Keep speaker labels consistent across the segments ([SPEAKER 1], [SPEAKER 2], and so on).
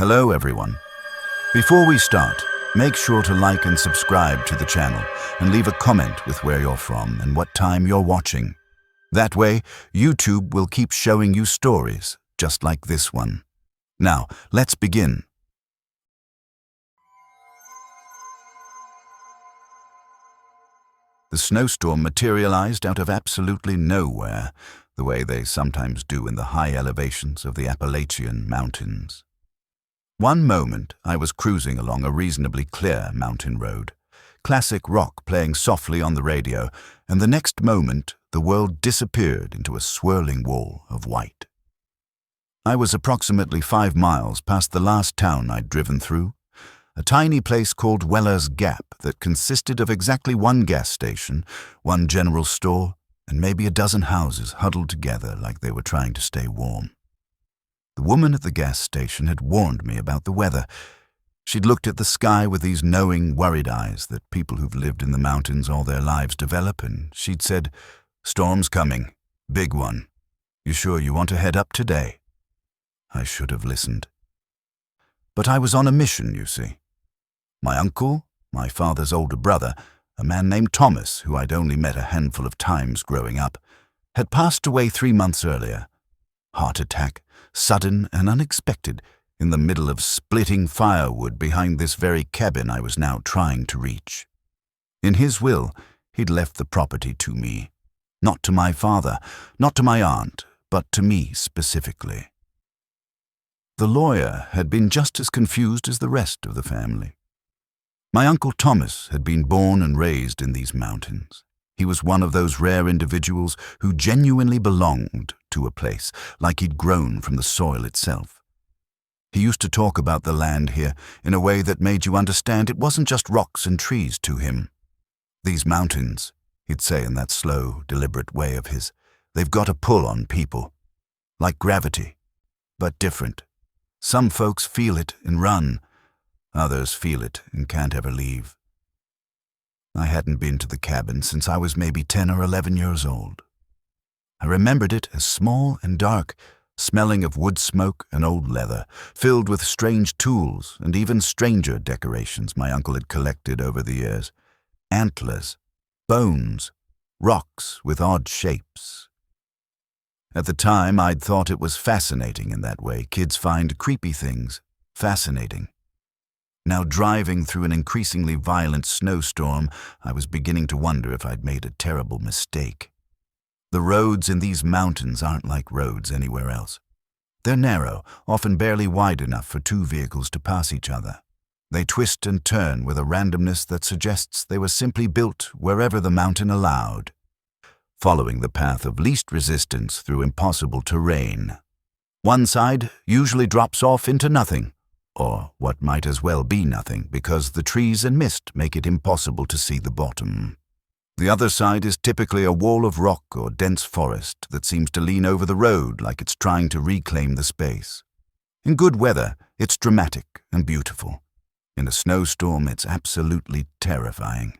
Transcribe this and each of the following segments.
[SPEAKER 1] Hello everyone. Before we start, make sure to like and subscribe to the channel and leave a comment with where you're from and what time you're watching. That way, YouTube will keep showing you stories just like this one. Now, let's begin. The snowstorm materialized out of absolutely nowhere, the way they sometimes do in the high elevations of the Appalachian Mountains. One moment, I was cruising along a reasonably clear mountain road, classic rock playing softly on the radio, and the next moment, the world disappeared into a swirling wall of white. I was approximately 5 miles past the last town I'd driven through, a tiny place called Weller's Gap that consisted of exactly one gas station, one general store, and maybe a dozen houses huddled together like they were trying to stay warm. The woman at the gas station had warned me about the weather. She'd looked at the sky with these knowing, worried eyes that people who've lived in the mountains all their lives develop, and she'd said, "Storm's coming. Big one. You sure you want to head up today?" I should have listened. But I was on a mission, you see. My uncle, my father's older brother, a man named Thomas, who I'd only met a handful of times growing up, had passed away 3 months earlier. Heart attack, sudden and unexpected, in the middle of splitting firewood behind this very cabin I was now trying to reach. In his will, he'd left the property to me. Not to my father, not to my aunt, but to me specifically. The lawyer had been just as confused as the rest of the family. My Uncle Thomas had been born and raised in these mountains. He was one of those rare individuals who genuinely belonged to a place, like he'd grown from the soil itself. He used to talk about the land here in a way that made you understand it wasn't just rocks and trees to him. These mountains, he'd say in that slow, deliberate way of his, they've got a pull on people. Like gravity, but different. Some folks feel it and run. Others feel it and can't ever leave. I hadn't been to the cabin since I was maybe 10 or 11 years old. I remembered it as small and dark, smelling of wood smoke and old leather, filled with strange tools and even stranger decorations my uncle had collected over the years. Antlers, bones, rocks with odd shapes. At the time, I'd thought it was fascinating in that way. Kids find creepy things fascinating. Now, driving through an increasingly violent snowstorm, I was beginning to wonder if I'd made a terrible mistake. The roads in these mountains aren't like roads anywhere else. They're narrow, often barely wide enough for 2 vehicles to pass each other. They twist and turn with a randomness that suggests they were simply built wherever the mountain allowed, following the path of least resistance through impossible terrain. One side usually drops off into nothing, or what might as well be nothing, because the trees and mist make it impossible to see the bottom. The other side is typically a wall of rock or dense forest that seems to lean over the road like it's trying to reclaim the space. In good weather, it's dramatic and beautiful. In a snowstorm, it's absolutely terrifying.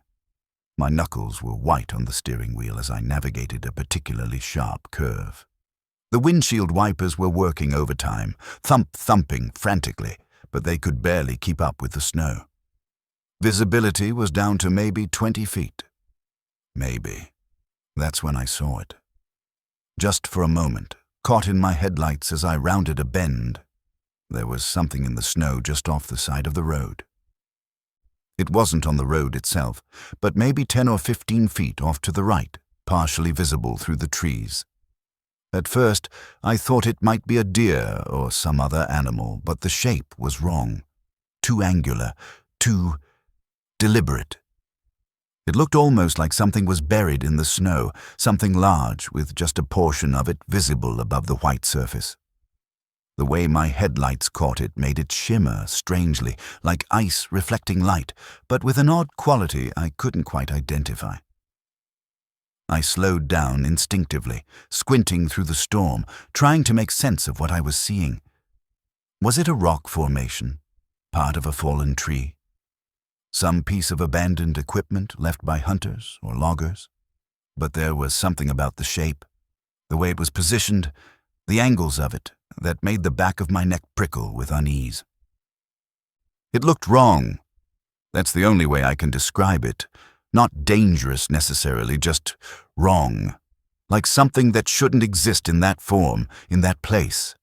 [SPEAKER 1] My knuckles were white on the steering wheel as I navigated a particularly sharp curve. The windshield wipers were working overtime, thumping frantically, but they could barely keep up with the snow. Visibility was down to maybe 20 feet. Maybe. That's when I saw it. Just for a moment, caught in my headlights as I rounded a bend. There was something in the snow just off the side of the road. It wasn't on the road itself, but maybe 10 or 15 feet off to the right, partially visible through the trees. At first, I thought it might be a deer or some other animal, but the shape was wrong. Too angular, too deliberate. It looked almost like something was buried in the snow, something large with just a portion of it visible above the white surface. The way my headlights caught it made it shimmer strangely, like ice reflecting light, but with an odd quality I couldn't quite identify. I slowed down instinctively, squinting through the storm, trying to make sense of what I was seeing. Was it a rock formation, part of a fallen tree? Some piece of abandoned equipment left by hunters or loggers? But there was something about the shape, the way it was positioned, the angles of it, that made the back of my neck prickle with unease. It looked wrong. That's the only way I can describe it. Not dangerous necessarily, just wrong. Like something that shouldn't exist in that form, in that place.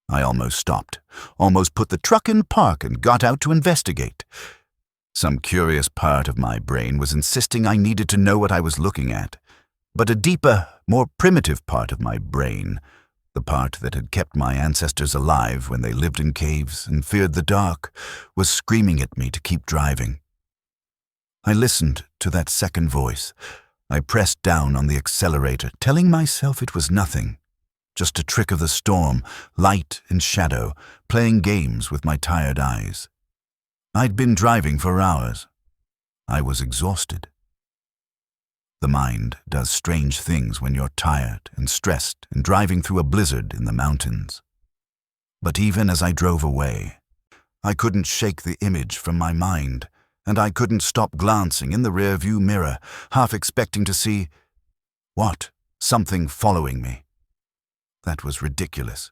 [SPEAKER 1] I almost stopped, almost put the truck in park and got out to investigate. Some curious part of my brain was insisting I needed to know what I was looking at. But a deeper, more primitive part of my brain, the part that had kept my ancestors alive when they lived in caves and feared the dark, was screaming at me to keep driving. I listened to that second voice. I pressed down on the accelerator, telling myself it was nothing. Just a trick of the storm, light and shadow, playing games with my tired eyes. I'd been driving for hours. I was exhausted. The mind does strange things when you're tired and stressed and driving through a blizzard in the mountains. But even as I drove away, I couldn't shake the image from my mind, and I couldn't stop glancing in the rearview mirror, half expecting to see, something following me. That was ridiculous.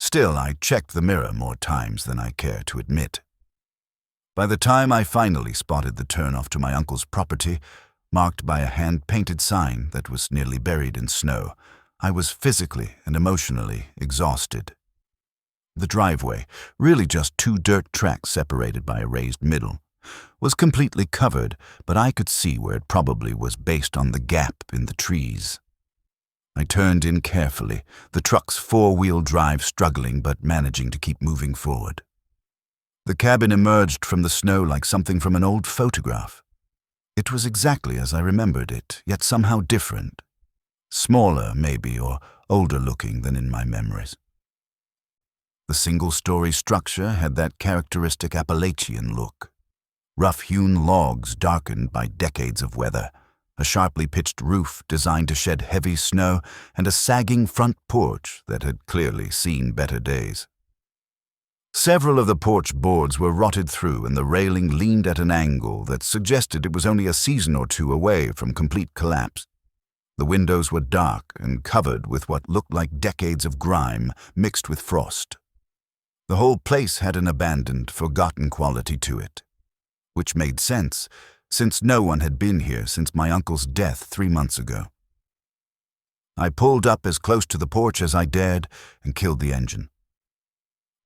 [SPEAKER 1] Still, I checked the mirror more times than I care to admit. By the time I finally spotted the turnoff to my uncle's property, marked by a hand-painted sign that was nearly buried in snow, I was physically and emotionally exhausted. The driveway, really just 2 dirt tracks separated by a raised middle, was completely covered, but I could see where it probably was based on the gap in the trees. I turned in carefully, the truck's 4-wheel drive struggling but managing to keep moving forward. The cabin emerged from the snow like something from an old photograph. It was exactly as I remembered it, yet somehow different. Smaller, maybe, or older-looking than in my memories. The single-story structure had that characteristic Appalachian look. Rough-hewn logs darkened by decades of weather, a sharply pitched roof designed to shed heavy snow, and a sagging front porch that had clearly seen better days. Several of the porch boards were rotted through, and the railing leaned at an angle that suggested it was only a season or 2 away from complete collapse. The windows were dark and covered with what looked like decades of grime mixed with frost. The whole place had an abandoned, forgotten quality to it, which made sense, since no one had been here since my uncle's death 3 months ago. I pulled up as close to the porch as I dared and killed the engine.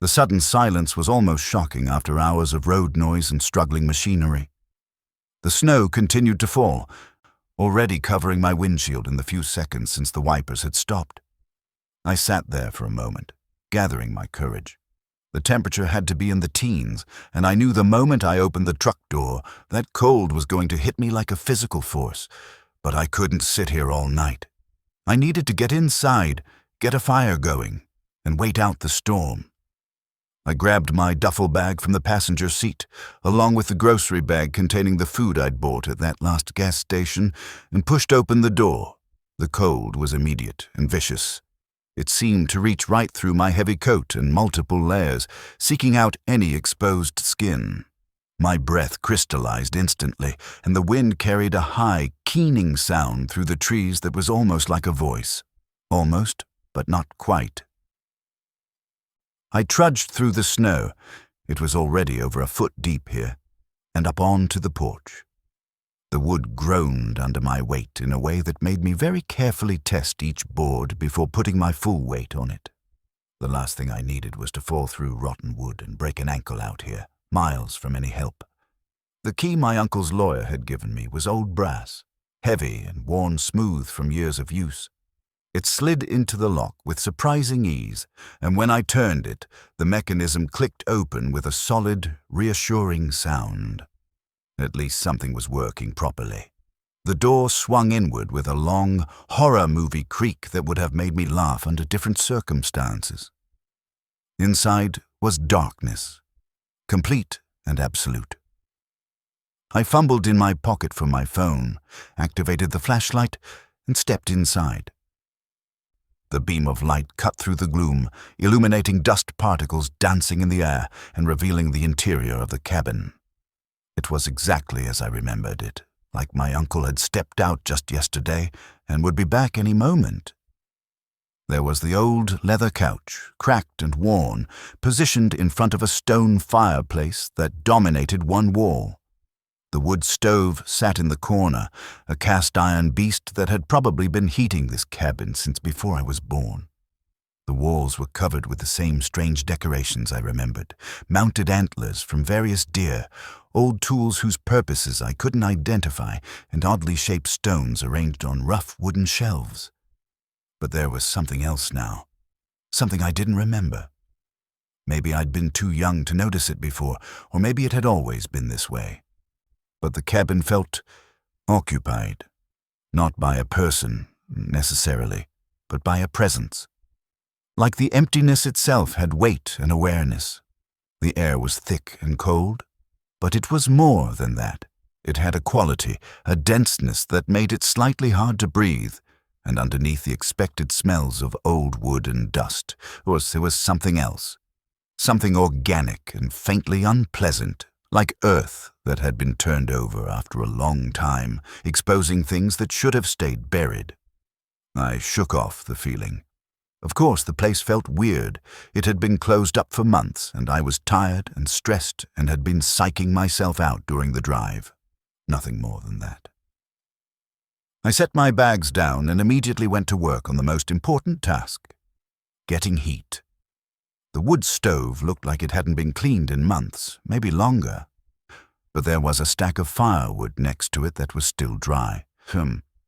[SPEAKER 1] The sudden silence was almost shocking after hours of road noise and struggling machinery. The snow continued to fall, already covering my windshield in the few seconds since the wipers had stopped. I sat there for a moment, gathering my courage. The temperature had to be in the teens, and I knew the moment I opened the truck door, that cold was going to hit me like a physical force. But I couldn't sit here all night. I needed to get inside, get a fire going, and wait out the storm. I grabbed my duffel bag from the passenger seat, along with the grocery bag containing the food I'd bought at that last gas station, and pushed open the door. The cold was immediate and vicious. It seemed to reach right through my heavy coat and multiple layers, seeking out any exposed skin. My breath crystallized instantly, and the wind carried a high, keening sound through the trees that was almost like a voice. Almost, but not quite. I trudged through the snow, it was already over a foot deep here, and up onto the porch. The wood groaned under my weight in a way that made me very carefully test each board before putting my full weight on it. The last thing I needed was to fall through rotten wood and break an ankle out here, miles from any help. The key my uncle's lawyer had given me was old brass, heavy and worn smooth from years of use. It slid into the lock with surprising ease, and when I turned it, the mechanism clicked open with a solid, reassuring sound. At least something was working properly. The door swung inward with a long, horror movie creak that would have made me laugh under different circumstances. Inside was darkness, complete and absolute. I fumbled in my pocket for my phone, activated the flashlight, and stepped inside. The beam of light cut through the gloom, illuminating dust particles dancing in the air and revealing the interior of the cabin. It was exactly as I remembered it, like my uncle had stepped out just yesterday and would be back any moment. There was the old leather couch, cracked and worn, positioned in front of a stone fireplace that dominated one wall. The wood stove sat in the corner, a cast-iron beast that had probably been heating this cabin since before I was born. The walls were covered with the same strange decorations I remembered, mounted antlers from various deer, old tools whose purposes I couldn't identify, and oddly shaped stones arranged on rough wooden shelves. But there was something else now, something I didn't remember. Maybe I'd been too young to notice it before, or maybe it had always been this way. But the cabin felt occupied, not by a person, necessarily, but by a presence. Like the emptiness itself had weight and awareness. The air was thick and cold, but it was more than that. It had a quality, a denseness that made it slightly hard to breathe, and underneath the expected smells of old wood and dust, there was something else, something organic and faintly unpleasant, like earth that had been turned over after a long time, exposing things that should have stayed buried. I shook off the feeling. Of course, the place felt weird. It had been closed up for months, and I was tired and stressed and had been psyching myself out during the drive. Nothing more than that. I set my bags down and immediately went to work on the most important task, getting heat. The wood stove looked like it hadn't been cleaned in months, maybe longer. But there was a stack of firewood next to it that was still dry.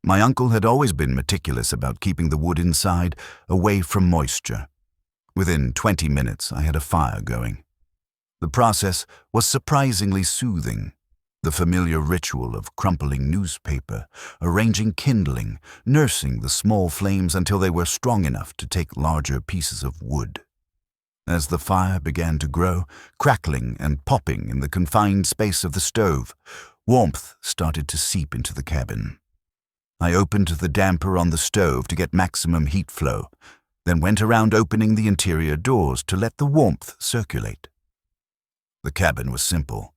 [SPEAKER 1] My uncle had always been meticulous about keeping the wood inside, away from moisture. Within 20 minutes, I had a fire going. The process was surprisingly soothing. The familiar ritual of crumpling newspaper, arranging kindling, nursing the small flames until they were strong enough to take larger pieces of wood. As the fire began to grow, crackling and popping in the confined space of the stove, warmth started to seep into the cabin. I opened the damper on the stove to get maximum heat flow, then went around opening the interior doors to let the warmth circulate. The cabin was simple.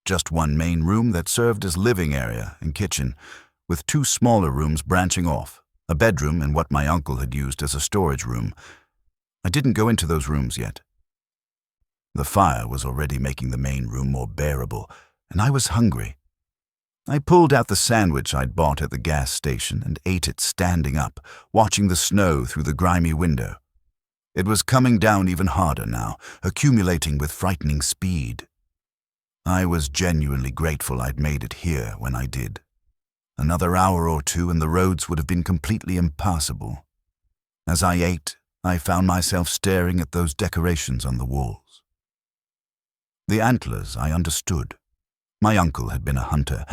[SPEAKER 1] Just one main room that served as living area and kitchen, with two smaller rooms branching off, a bedroom and what my uncle had used as a storage room. I didn't go into those rooms yet. The fire was already making the main room more bearable, and I was hungry. I pulled out the sandwich I'd bought at the gas station and ate it standing up, watching the snow through the grimy window. It was coming down even harder now, accumulating with frightening speed. I was genuinely grateful I'd made it here when I did. Another hour or two and the roads would have been completely impassable. As I ate, I found myself staring at those decorations on the walls. The antlers I understood. My uncle had been a hunter,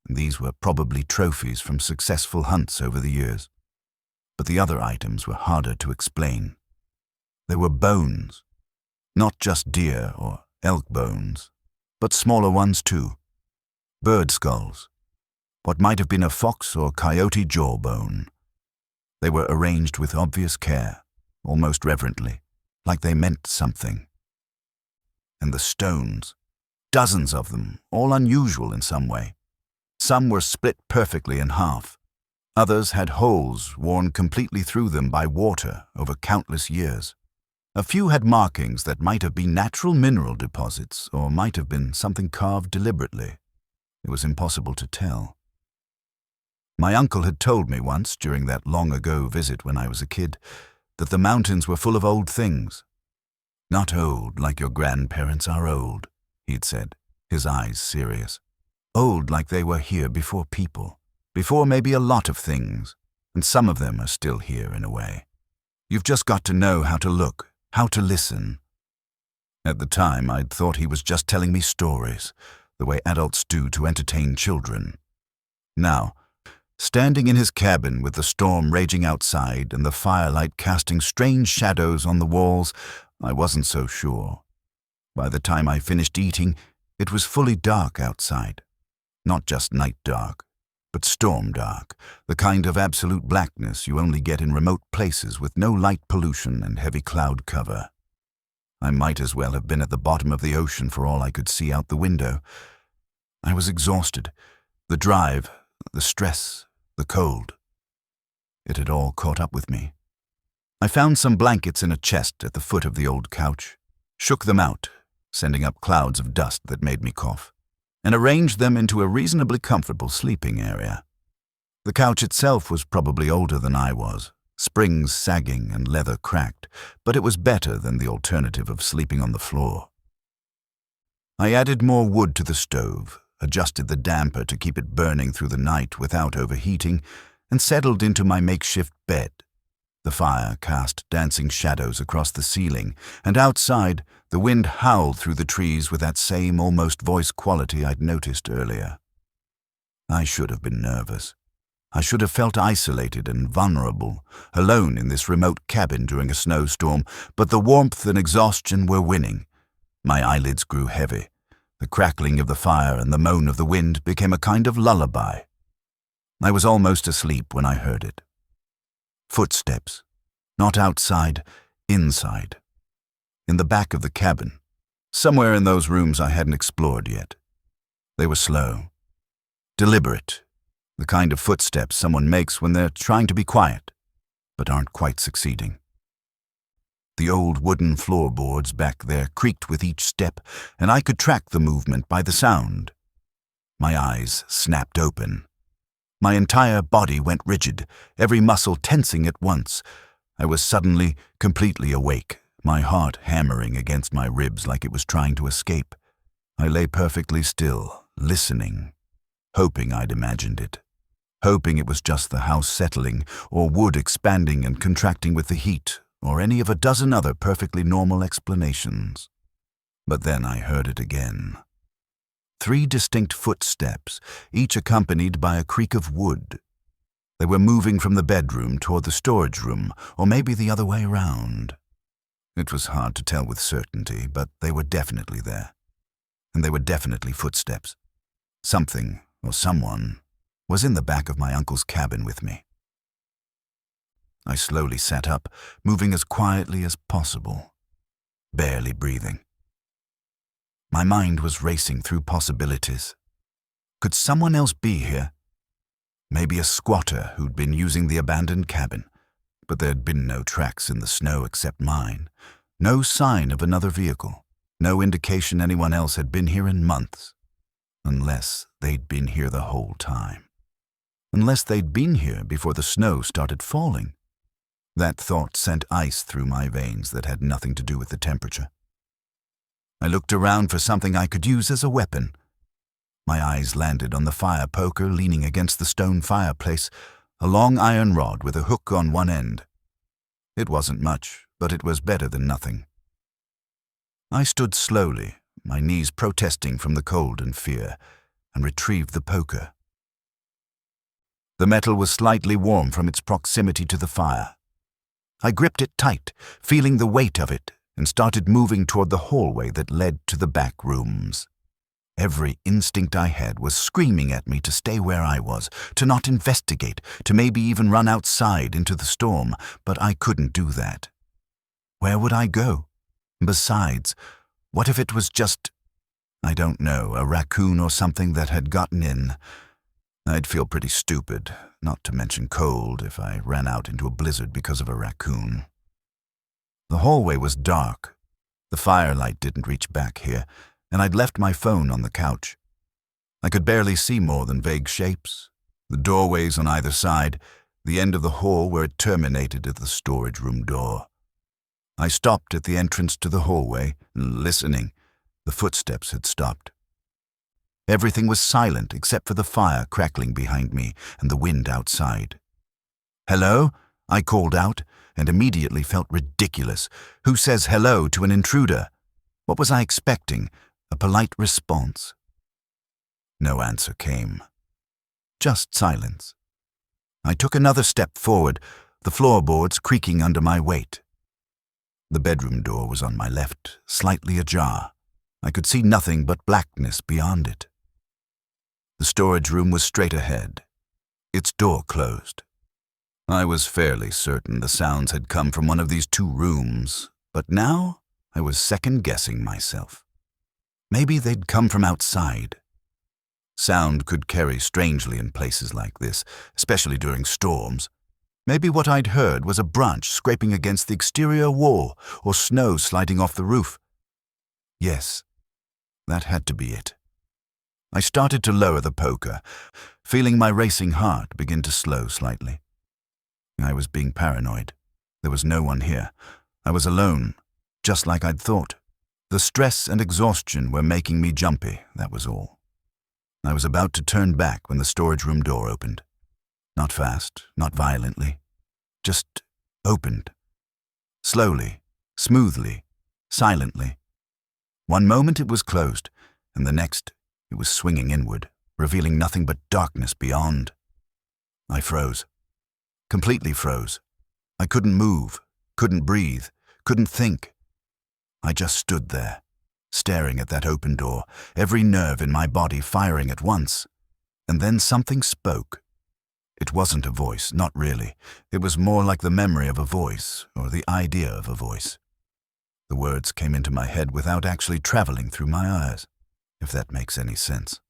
[SPEAKER 1] and these were probably trophies from successful hunts over the years. But the other items were harder to explain. They were bones, not just deer or elk bones, but smaller ones too. Bird skulls, what might have been a fox or coyote jawbone. They were arranged with obvious care, almost reverently, like they meant something. And the stones, dozens of them, all unusual in some way. Some were split perfectly in half. Others had holes worn completely through them by water over countless years. A few had markings that might have been natural mineral deposits or might have been something carved deliberately. It was impossible to tell. My uncle had told me once, during that long-ago visit when I was a kid, that the mountains were full of old things. Not old like your grandparents are old, he'd said, his eyes serious. Old like they were here before people, before maybe a lot of things, and some of them are still here in a way. You've just got to know how to look, how to listen. At the time, I'd thought he was just telling me stories, the way adults do to entertain children. Now, standing in his cabin with the storm raging outside and the firelight casting strange shadows on the walls, I wasn't so sure. By the time I finished eating, it was fully dark outside. Not just night dark, but storm dark, the kind of absolute blackness you only get in remote places with no light pollution and heavy cloud cover. I might as well have been at the bottom of the ocean for all I could see out the window. I was exhausted. The drive, the stress, the cold. It had all caught up with me. I found some blankets in a chest at the foot of the old couch, shook them out, sending up clouds of dust that made me cough, and arranged them into a reasonably comfortable sleeping area. The couch itself was probably older than I was, springs sagging and leather cracked, but it was better than the alternative of sleeping on the floor. I added more wood to the stove, adjusted the damper to keep it burning through the night without overheating, and settled into my makeshift bed. The fire cast dancing shadows across the ceiling, and outside, the wind howled through the trees with that same almost voice quality I'd noticed earlier. I should have been nervous. I should have felt isolated and vulnerable, alone in this remote cabin during a snowstorm, but the warmth and exhaustion were winning. My eyelids grew heavy. The crackling of the fire and the moan of the wind became a kind of lullaby. I was almost asleep when I heard it. Footsteps. Not outside, inside. In the back of the cabin. Somewhere in those rooms I hadn't explored yet. They were slow. Deliberate. The kind of footsteps someone makes when they're trying to be quiet, but aren't quite succeeding. The old wooden floorboards back there creaked with each step, and I could track the movement by the sound. My eyes snapped open. My entire body went rigid, every muscle tensing at once. I was suddenly completely awake, my heart hammering against my ribs like it was trying to escape. I lay perfectly still, listening, hoping I'd imagined it, hoping it was just the house settling, or wood expanding and contracting with the heat, or any of a dozen other perfectly normal explanations. But then I heard it again. 3 distinct footsteps, each accompanied by a creak of wood. They were moving from the bedroom toward the storage room, or maybe the other way around. It was hard to tell with certainty, but they were definitely there. And they were definitely footsteps. Something, or someone, was in the back of my uncle's cabin with me. I slowly sat up, moving as quietly as possible, barely breathing. My mind was racing through possibilities. Could someone else be here? Maybe a squatter who'd been using the abandoned cabin, but there'd been no tracks in the snow except mine, no sign of another vehicle, no indication anyone else had been here in months, unless they'd been here the whole time. Unless they'd been here before the snow started falling. That thought sent ice through my veins that had nothing to do with the temperature. I looked around for something I could use as a weapon. My eyes landed on the fire poker leaning against the stone fireplace, a long iron rod with a hook on one end. It wasn't much, but it was better than nothing. I stood slowly, my knees protesting from the cold and fear, and retrieved the poker. The metal was slightly warm from its proximity to the fire. I gripped it tight, feeling the weight of it, and started moving toward the hallway that led to the back rooms. Every instinct I had was screaming at me to stay where I was, to not investigate, to maybe even run outside into the storm, but I couldn't do that. Where would I go? Besides, what if it was just, I don't know, a raccoon or something that had gotten in? I'd feel pretty stupid, not to mention cold, if I ran out into a blizzard because of a raccoon. The hallway was dark. The firelight didn't reach back here, and I'd left my phone on the couch. I could barely see more than vague shapes, the doorways on either side, the end of the hall where it terminated at the storage room door. I stopped at the entrance to the hallway, listening. The footsteps had stopped. Everything was silent except for the fire crackling behind me and the wind outside. "Hello?" I called out, and immediately felt ridiculous. Who says hello to an intruder? What was I expecting? A polite response? No answer came. Just silence. I took another step forward, the floorboards creaking under my weight. The bedroom door was on my left, slightly ajar. I could see nothing but blackness beyond it. The storage room was straight ahead, its door closed. I was fairly certain the sounds had come from one of these 2 rooms, but now I was second-guessing myself. Maybe they'd come from outside. Sound could carry strangely in places like this, especially during storms. Maybe what I'd heard was a branch scraping against the exterior wall or snow sliding off the roof. Yes, that had to be it. I started to lower the poker, feeling my racing heart begin to slow slightly. I was being paranoid. There was no one here. I was alone, just like I'd thought. The stress and exhaustion were making me jumpy, that was all. I was about to turn back when the storage room door opened. Not fast, not violently, just opened. Slowly, smoothly, silently. One moment it was closed, and the next it was swinging inward, revealing nothing but darkness beyond. I froze. Completely froze. I couldn't move, couldn't breathe, couldn't think. I just stood there, staring at that open door, every nerve in my body firing at once. And then something spoke. It wasn't a voice, not really. It was more like the memory of a voice, or the idea of a voice. The words came into my head without actually traveling through my ears, if that makes any sense.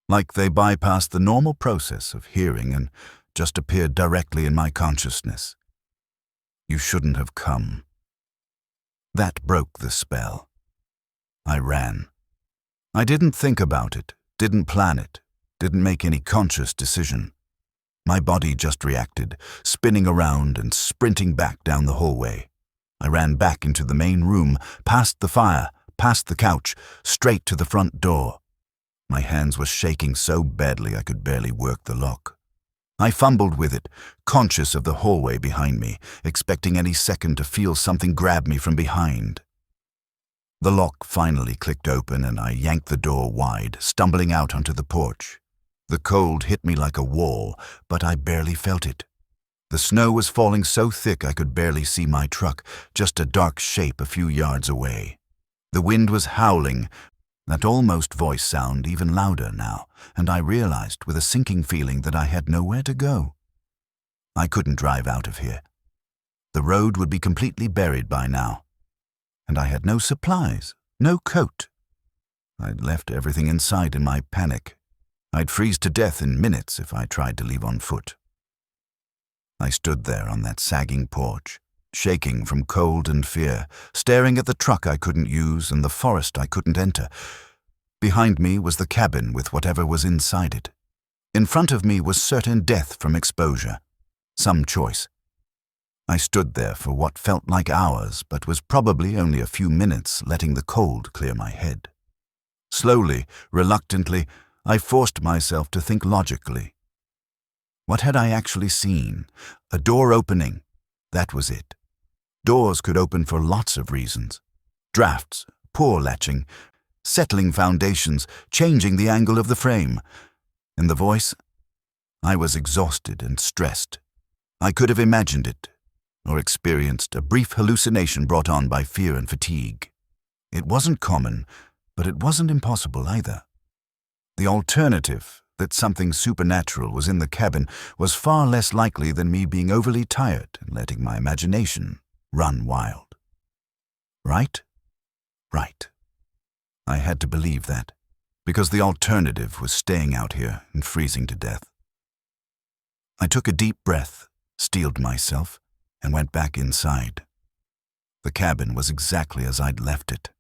[SPEAKER 1] Like they bypassed the normal process of hearing and just appeared directly in my consciousness. You shouldn't have come. That broke the spell. I ran. I didn't think about it, didn't plan it, didn't make any conscious decision. My body just reacted, spinning around and sprinting back down the hallway. I ran back into the main room, past the fire, past the couch, straight to the front door. My hands were shaking so badly I could barely work the lock. I fumbled with it, conscious of the hallway behind me, expecting any second to feel something grab me from behind. The lock finally clicked open and I yanked the door wide, stumbling out onto the porch. The cold hit me like a wall, but I barely felt it. The snow was falling so thick I could barely see my truck, just a dark shape a few yards away. The wind was howling, that almost voice sound even louder now, and I realized with a sinking feeling that I had nowhere to go. I couldn't drive out of here. The road would be completely buried by now. And I had no supplies, no coat. I'd left everything inside in my panic. I'd freeze to death in minutes if I tried to leave on foot. I stood there on that sagging porch, shaking from cold and fear, staring at the truck I couldn't use and the forest I couldn't enter. Behind me was the cabin with whatever was inside it. In front of me was certain death from exposure. Some choice. I stood there for what felt like hours, but was probably only a few minutes, letting the cold clear my head. Slowly, reluctantly, I forced myself to think logically. What had I actually seen? A door opening. That was it. Doors could open for lots of reasons. Drafts, poor latching, settling foundations, changing the angle of the frame. And the voice? I was exhausted and stressed. I could have imagined it, or experienced a brief hallucination brought on by fear and fatigue. It wasn't common, but it wasn't impossible either. The alternative, that something supernatural was in the cabin, was far less likely than me being overly tired and letting my imagination run wild. Right? Right. I had to believe that, because the alternative was staying out here and freezing to death. I took a deep breath, steeled myself, and went back inside. The cabin was exactly as I'd left it.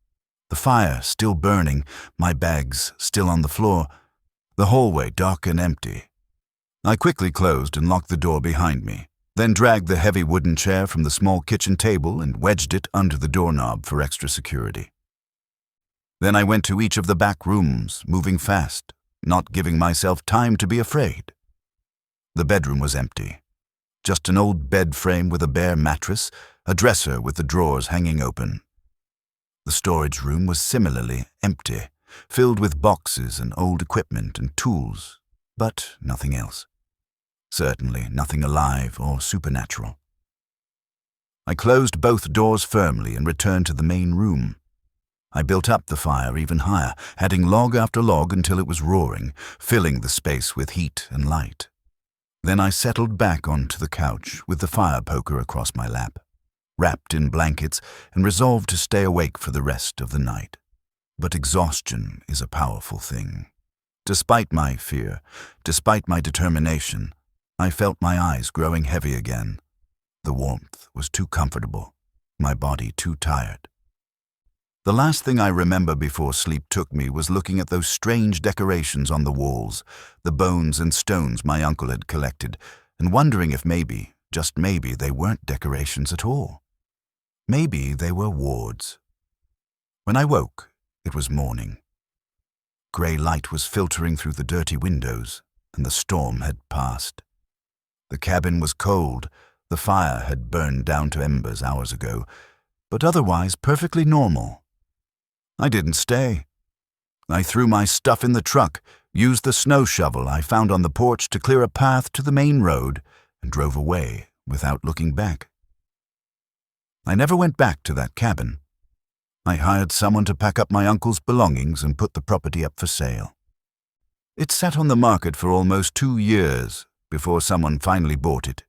[SPEAKER 1] The fire still burning, my bags still on the floor, the hallway dark and empty. I quickly closed and locked the door behind me, then dragged the heavy wooden chair from the small kitchen table and wedged it under the doorknob for extra security. Then I went to each of the back rooms, moving fast, not giving myself time to be afraid. The bedroom was empty. Just an old bed frame with a bare mattress, a dresser with the drawers hanging open. The storage room was similarly empty, filled with boxes and old equipment and tools, but nothing else. Certainly nothing alive or supernatural. I closed both doors firmly and returned to the main room. I built up the fire even higher, adding log after log until it was roaring, filling the space with heat and light. Then I settled back onto the couch with the fire poker across my lap, wrapped in blankets and resolved to stay awake for the rest of the night. But exhaustion is a powerful thing. Despite my fear, despite my determination, I felt my eyes growing heavy again. The warmth was too comfortable, my body too tired. The last thing I remember before sleep took me was looking at those strange decorations on the walls, the bones and stones my uncle had collected, and wondering if maybe, just maybe, they weren't decorations at all. Maybe they were wards. When I woke, it was morning. Grey light was filtering through the dirty windows, and the storm had passed. The cabin was cold. The fire had burned down to embers hours ago, but otherwise perfectly normal. I didn't stay. I threw my stuff in the truck, used the snow shovel I found on the porch to clear a path to the main road, and drove away without looking back. I never went back to that cabin. I hired someone to pack up my uncle's belongings and put the property up for sale. It sat on the market for almost 2 years before someone finally bought it.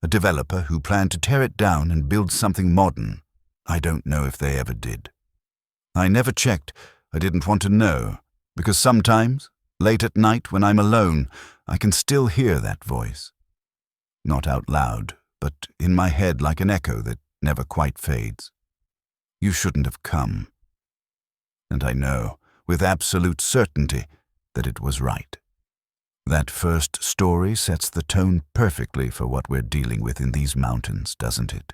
[SPEAKER 1] A developer who planned to tear it down and build something modern. I don't know if they ever did. I never checked. I didn't want to know, because sometimes, late at night when I'm alone, I can still hear that voice. Not out loud, but in my head like an echo that never quite fades. You shouldn't have come. And I know, with absolute certainty, that it was right. That first story sets the tone perfectly for what we're dealing with in these mountains, doesn't it?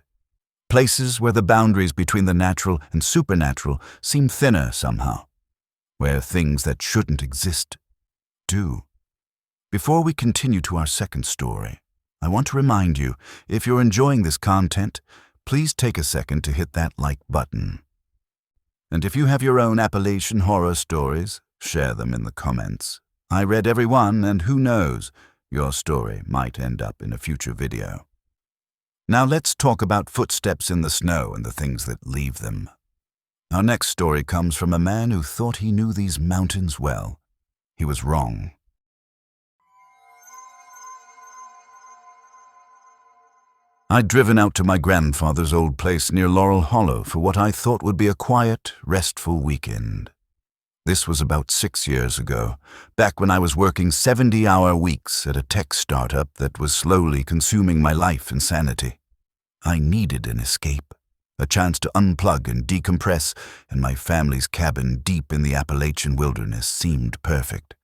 [SPEAKER 1] Places where the boundaries between the natural and supernatural seem thinner somehow, where things that shouldn't exist do. Before we continue to our second story, I want to remind you, if you're enjoying this content, please take a second to hit that like button. And if you have your own Appalachian horror stories, share them in the comments. I read every one, and who knows, your story might end up in a future video. Now let's talk about footsteps in the snow and the things that leave them. Our next story comes from a man who thought he knew these mountains well. He was wrong. I'd driven out to my grandfather's old place near Laurel Hollow for what I thought would be a quiet, restful weekend. This was about 6 years ago, back when I was working 70-hour weeks at a tech startup that was slowly consuming my life and sanity. I needed an escape, a chance to unplug and decompress, and my family's cabin deep in the Appalachian wilderness seemed perfect.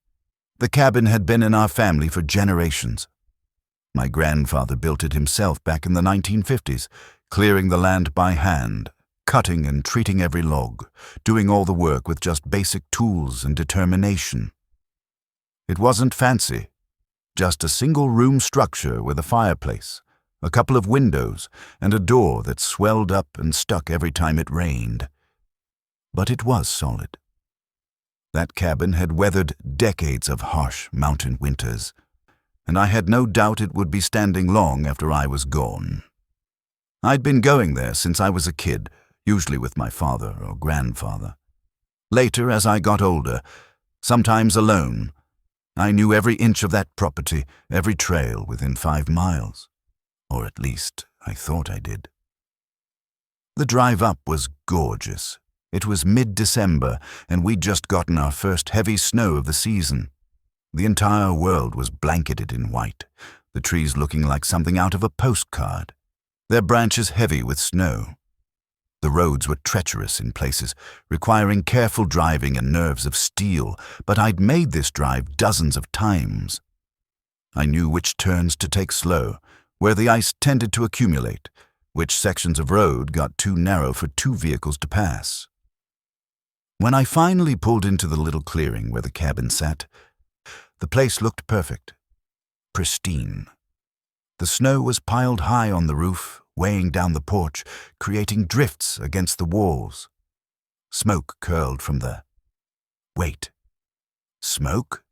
[SPEAKER 1] The cabin had been in our family for generations. My grandfather built it himself back in the 1950s, clearing the land by hand, cutting and treating every log, doing all the work with just basic tools and determination. It wasn't fancy, just a single-room structure with a fireplace, a couple of windows, and a door that swelled up and stuck every time it rained. But it was solid. That cabin had weathered decades of harsh mountain winters, and I had no doubt it would be standing long after I was gone. I'd been going there since I was a kid, usually with my father or grandfather. Later, as I got older, sometimes alone, I knew every inch of that property, every trail within 5 miles. Or at least, I thought I did. The drive up was gorgeous. It was mid-December, and we'd just gotten our first heavy snow of the season. The entire world was blanketed in white, the trees looking like something out of a postcard, their branches heavy with snow. The roads were treacherous in places, requiring careful driving and nerves of steel, but I'd made this drive dozens of times. I knew which turns to take slow, where the ice tended to accumulate, which sections of road got too narrow for 2 vehicles to pass. When I finally pulled into the little clearing where the cabin sat, the place looked perfect, pristine. The snow was piled high on the roof, weighing down the porch, creating drifts against the walls. Smoke curled from the... Wait. Smoke?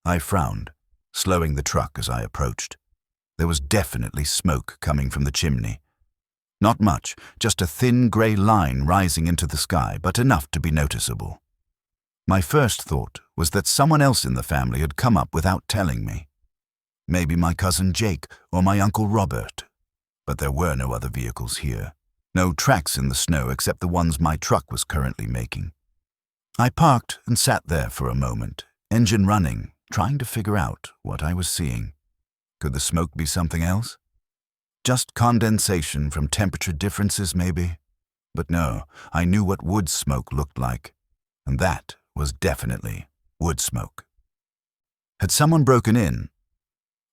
[SPEAKER 1] I frowned, slowing the truck as I approached. There was definitely smoke coming from the chimney. Not much, just a thin grey line rising into the sky, but enough to be noticeable. My first thought was that someone else in the family had come up without telling me. Maybe my cousin Jake or my Uncle Robert. But there were no other vehicles here. No tracks in the snow except the ones my truck was currently making. I parked and sat there for a moment, engine running, trying to figure out what I was seeing. Could the smoke be something else? Just condensation from temperature differences, maybe? But no, I knew what wood smoke looked like, and that was definitely wood smoke. Had someone broken in?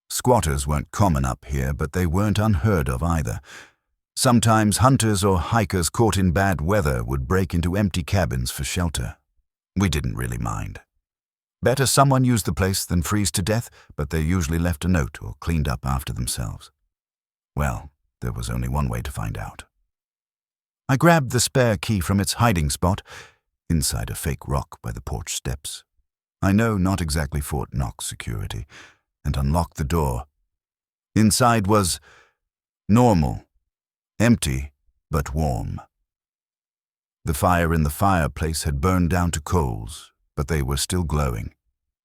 [SPEAKER 1] Squatters weren't common up here, but they weren't unheard of either. Sometimes hunters or hikers caught in bad weather would break into empty cabins for shelter. We didn't really mind. Better someone used the place than freeze to death, but they usually left a note or cleaned up after themselves. Well, there was only one way to find out. I grabbed the spare key from its hiding spot, inside a fake rock by the porch steps. I know, not exactly Fort Knox security, and unlocked the door. Inside was normal, empty, but warm. The fire in the fireplace had burned down to coals, but they were still glowing,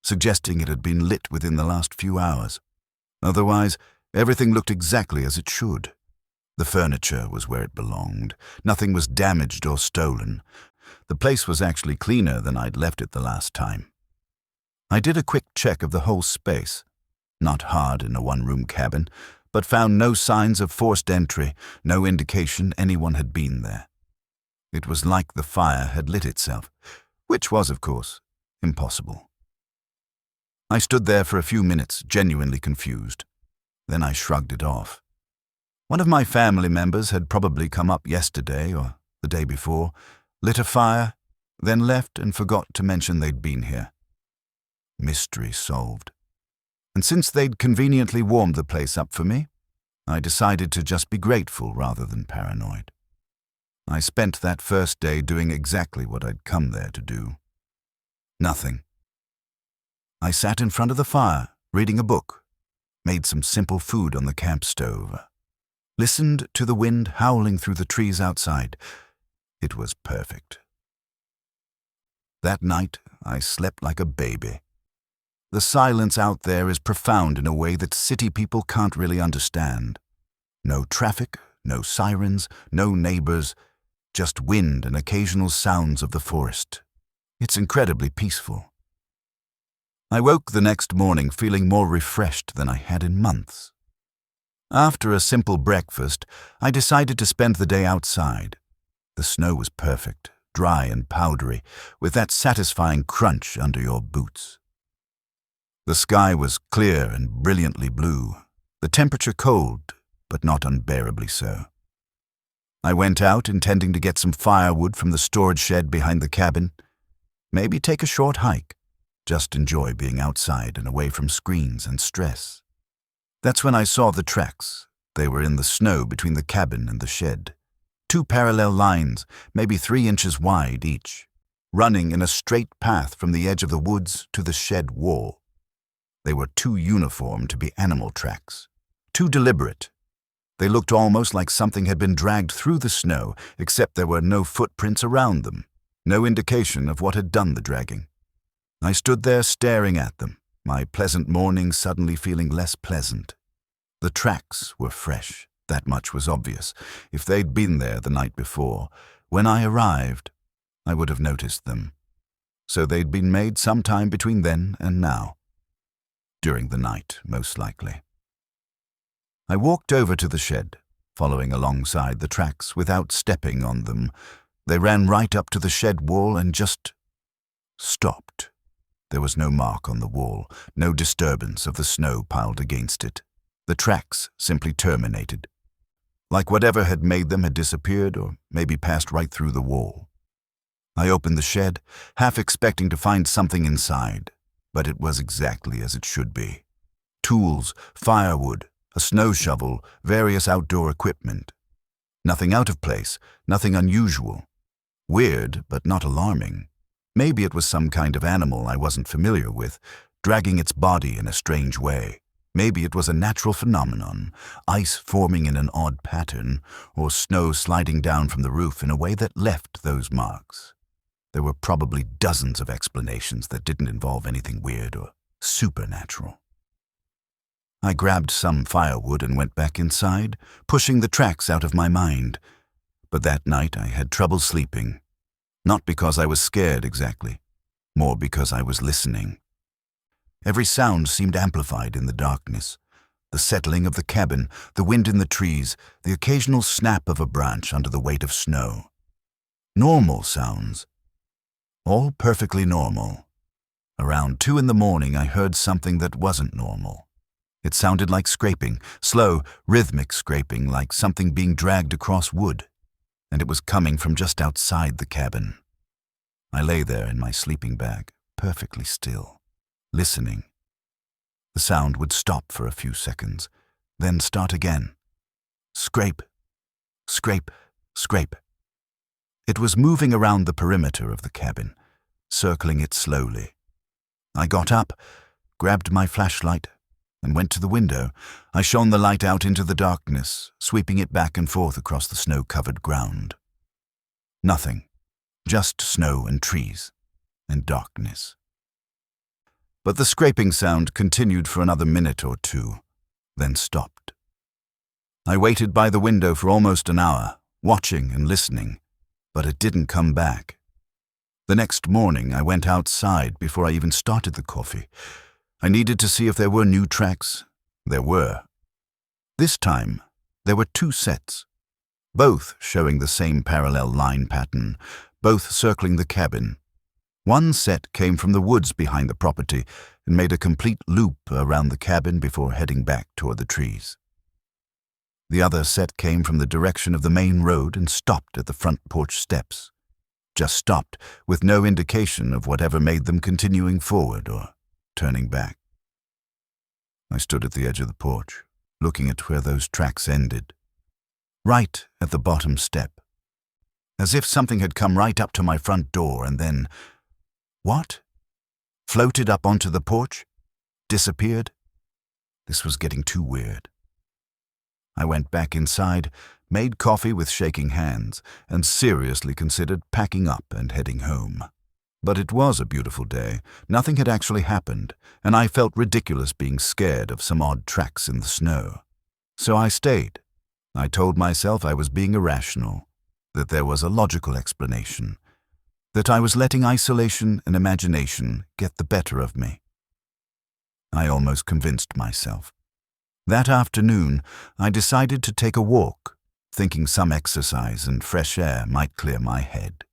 [SPEAKER 1] suggesting it had been lit within the last few hours. Otherwise, everything looked exactly as it should. The furniture was where it belonged. Nothing was damaged or stolen. The place was actually cleaner than I'd left it the last time. I did a quick check of the whole space. Not hard in a one-room cabin, but found no signs of forced entry, no indication anyone had been there. It was like the fire had lit itself, which was, of course, impossible. I stood there for a few minutes, genuinely confused. Then I shrugged it off. One of my family members had probably come up yesterday or the day before, lit a fire, then left and forgot to mention they'd been here. Mystery solved. And since they'd conveniently warmed the place up for me, I decided to just be grateful rather than paranoid. I spent that first day doing exactly what I'd come there to do. Nothing. I sat in front of the fire, reading a book, made some simple food on the camp stove, listened to the wind howling through the trees outside. It was perfect. That night, I slept like a baby. The silence out there is profound in a way that city people can't really understand. No traffic, no sirens, no neighbors, just wind and occasional sounds of the forest. It's incredibly peaceful. I woke the next morning feeling more refreshed than I had in months. After a simple breakfast, I decided to spend the day outside. The snow was perfect, dry and powdery, with that satisfying crunch under your boots. The sky was clear and brilliantly blue, the temperature cold, but not unbearably so. I went out intending to get some firewood from the storage shed behind the cabin, maybe take a short hike, just enjoy being outside and away from screens and stress. That's when I saw the tracks. They were in the snow between the cabin and the shed. 2 parallel lines, maybe 3 inches wide each, running in a straight path from the edge of the woods to the shed wall. They were too uniform to be animal tracks, too deliberate. They looked almost like something had been dragged through the snow, except there were no footprints around them, no indication of what had done the dragging. I stood there staring at them, my pleasant morning suddenly feeling less pleasant. The tracks were fresh, that much was obvious. If they'd been there the night before, when I arrived, I would have noticed them. So they'd been made sometime between then and now. During the night, most likely. I walked over to the shed, following alongside the tracks without stepping on them. They ran right up to the shed wall and just stopped. There was no mark on the wall, no disturbance of the snow piled against it. The tracks simply terminated. Like whatever had made them had disappeared or maybe passed right through the wall. I opened the shed, half expecting to find something inside, but it was exactly as it should be. Tools, firewood, a snow shovel, various outdoor equipment. Nothing out of place, nothing unusual. Weird, but not alarming. Maybe it was some kind of animal I wasn't familiar with, dragging its body in a strange way. Maybe it was a natural phenomenon, ice forming in an odd pattern, or snow sliding down from the roof in a way that left those marks. There were probably dozens of explanations that didn't involve anything weird or supernatural. I grabbed some firewood and went back inside, pushing the tracks out of my mind. But that night I had trouble sleeping. Not because I was scared exactly, more because I was listening. Every sound seemed amplified in the darkness. The settling of the cabin, the wind in the trees, the occasional snap of a branch under the weight of snow. Normal sounds. All perfectly normal. Around 2 in the morning, I heard something that wasn't normal. It sounded like scraping, slow, rhythmic scraping, like something being dragged across wood, and it was coming from just outside the cabin. I lay there in my sleeping bag, perfectly still, listening. The sound would stop for a few seconds, then start again. Scrape, scrape, scrape. It was moving around the perimeter of the cabin, circling it slowly. I got up, grabbed my flashlight, and went to the window. I shone the light out into the darkness, sweeping it back and forth across the snow-covered ground. Nothing, just snow and trees, and darkness. But the scraping sound continued for another minute or two, then stopped. I waited by the window for almost an hour, watching and listening, but it didn't come back. The next morning, I went outside before I even started the coffee. I needed to see if there were new tracks. There were. This time, there were 2 sets, both showing the same parallel line pattern, both circling the cabin. One set came from the woods behind the property and made a complete loop around the cabin before heading back toward the trees. The other set came from the direction of the main road and stopped at the front porch steps. Just stopped, with no indication of whatever made them continuing forward or turning back. I stood at the edge of the porch, looking at where those tracks ended. Right at the bottom step. As if something had come right up to my front door and then... What? Floated up onto the porch? Disappeared? This was getting too weird. I went back inside, made coffee with shaking hands, and seriously considered packing up and heading home. But it was a beautiful day. Nothing had actually happened, and I felt ridiculous being scared of some odd tracks in the snow. So I stayed. I told myself I was being irrational, that there was a logical explanation, that I was letting isolation and imagination get the better of me. I almost convinced myself. That afternoon, I decided to take a walk, thinking some exercise and fresh air might clear my head.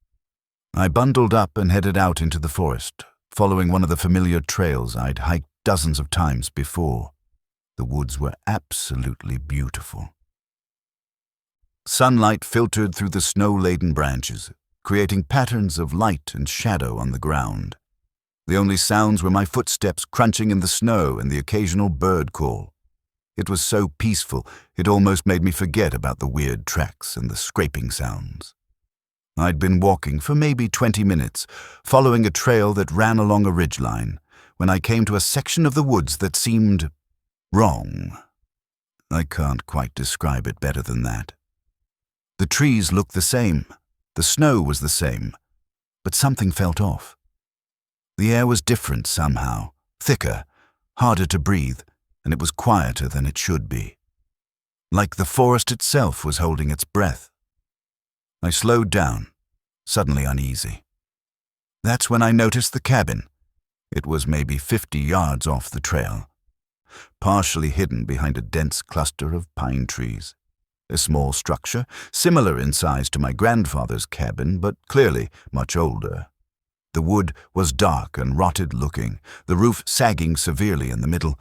[SPEAKER 1] I bundled up and headed out into the forest, following one of the familiar trails I'd hiked dozens of times before. The woods were absolutely beautiful. Sunlight filtered through the snow-laden branches, creating patterns of light and shadow on the ground. The only sounds were my footsteps crunching in the snow and the occasional bird call. It was so peaceful, it almost made me forget about the weird tracks and the scraping sounds. I'd been walking for maybe 20 minutes, following a trail that ran along a ridgeline, when I came to a section of the woods that seemed wrong. I can't quite describe it better than that. The trees looked the same, the snow was the same, but something felt off. The air was different somehow, thicker, harder to breathe, and it was quieter than it should be. Like the forest itself was holding its breath. I slowed down, suddenly uneasy. That's when I noticed the cabin. It was maybe 50 yards off the trail, partially hidden behind a dense cluster of pine trees. A small structure, similar in size to my grandfather's cabin, but clearly much older. The wood was dark and rotted-looking, the roof sagging severely in the middle.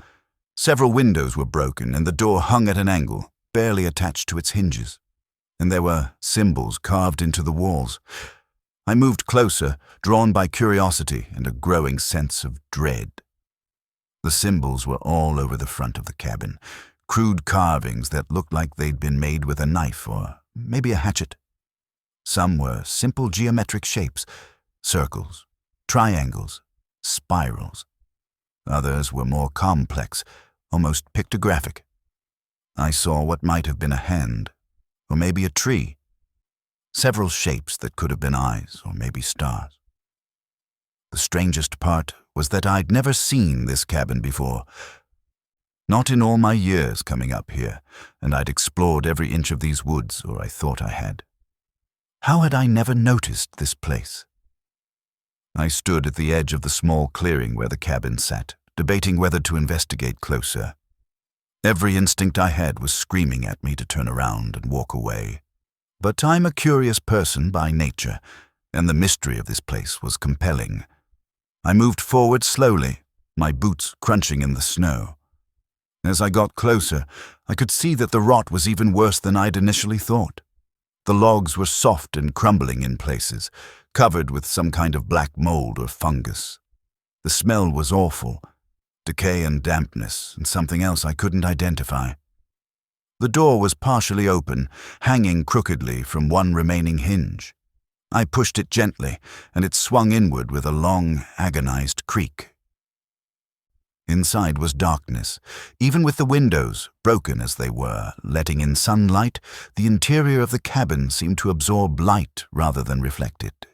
[SPEAKER 1] Several windows were broken, and the door hung at an angle, barely attached to its hinges. And there were symbols carved into the walls. I moved closer, drawn by curiosity and a growing sense of dread. The symbols were all over the front of the cabin, crude carvings that looked like they'd been made with a knife or maybe a hatchet. Some were simple geometric shapes, circles, triangles, spirals. Others were more complex, almost pictographic. I saw what might have been a hand, or maybe a tree. Several shapes that could have been eyes, or maybe stars. The strangest part was that I'd never seen this cabin before. Not in all my years coming up here, and I'd explored every inch of these woods, or I thought I had. How had I never noticed this place? I stood at the edge of the small clearing where the cabin sat, debating whether to investigate closer. Every instinct I had was screaming at me to turn around and walk away. But I'm a curious person by nature, and the mystery of this place was compelling. I moved forward slowly, my boots crunching in the snow. As I got closer, I could see that the rot was even worse than I'd initially thought. The logs were soft and crumbling in places, covered with some kind of black mold or fungus. The smell was awful, decay and dampness, and something else I couldn't identify. The door was partially open, hanging crookedly from one remaining hinge. I pushed it gently, and it swung inward with a long, agonized creak. Inside was darkness. Even with the windows, broken as they were, letting in sunlight, the interior of the cabin seemed to absorb light rather than reflect it.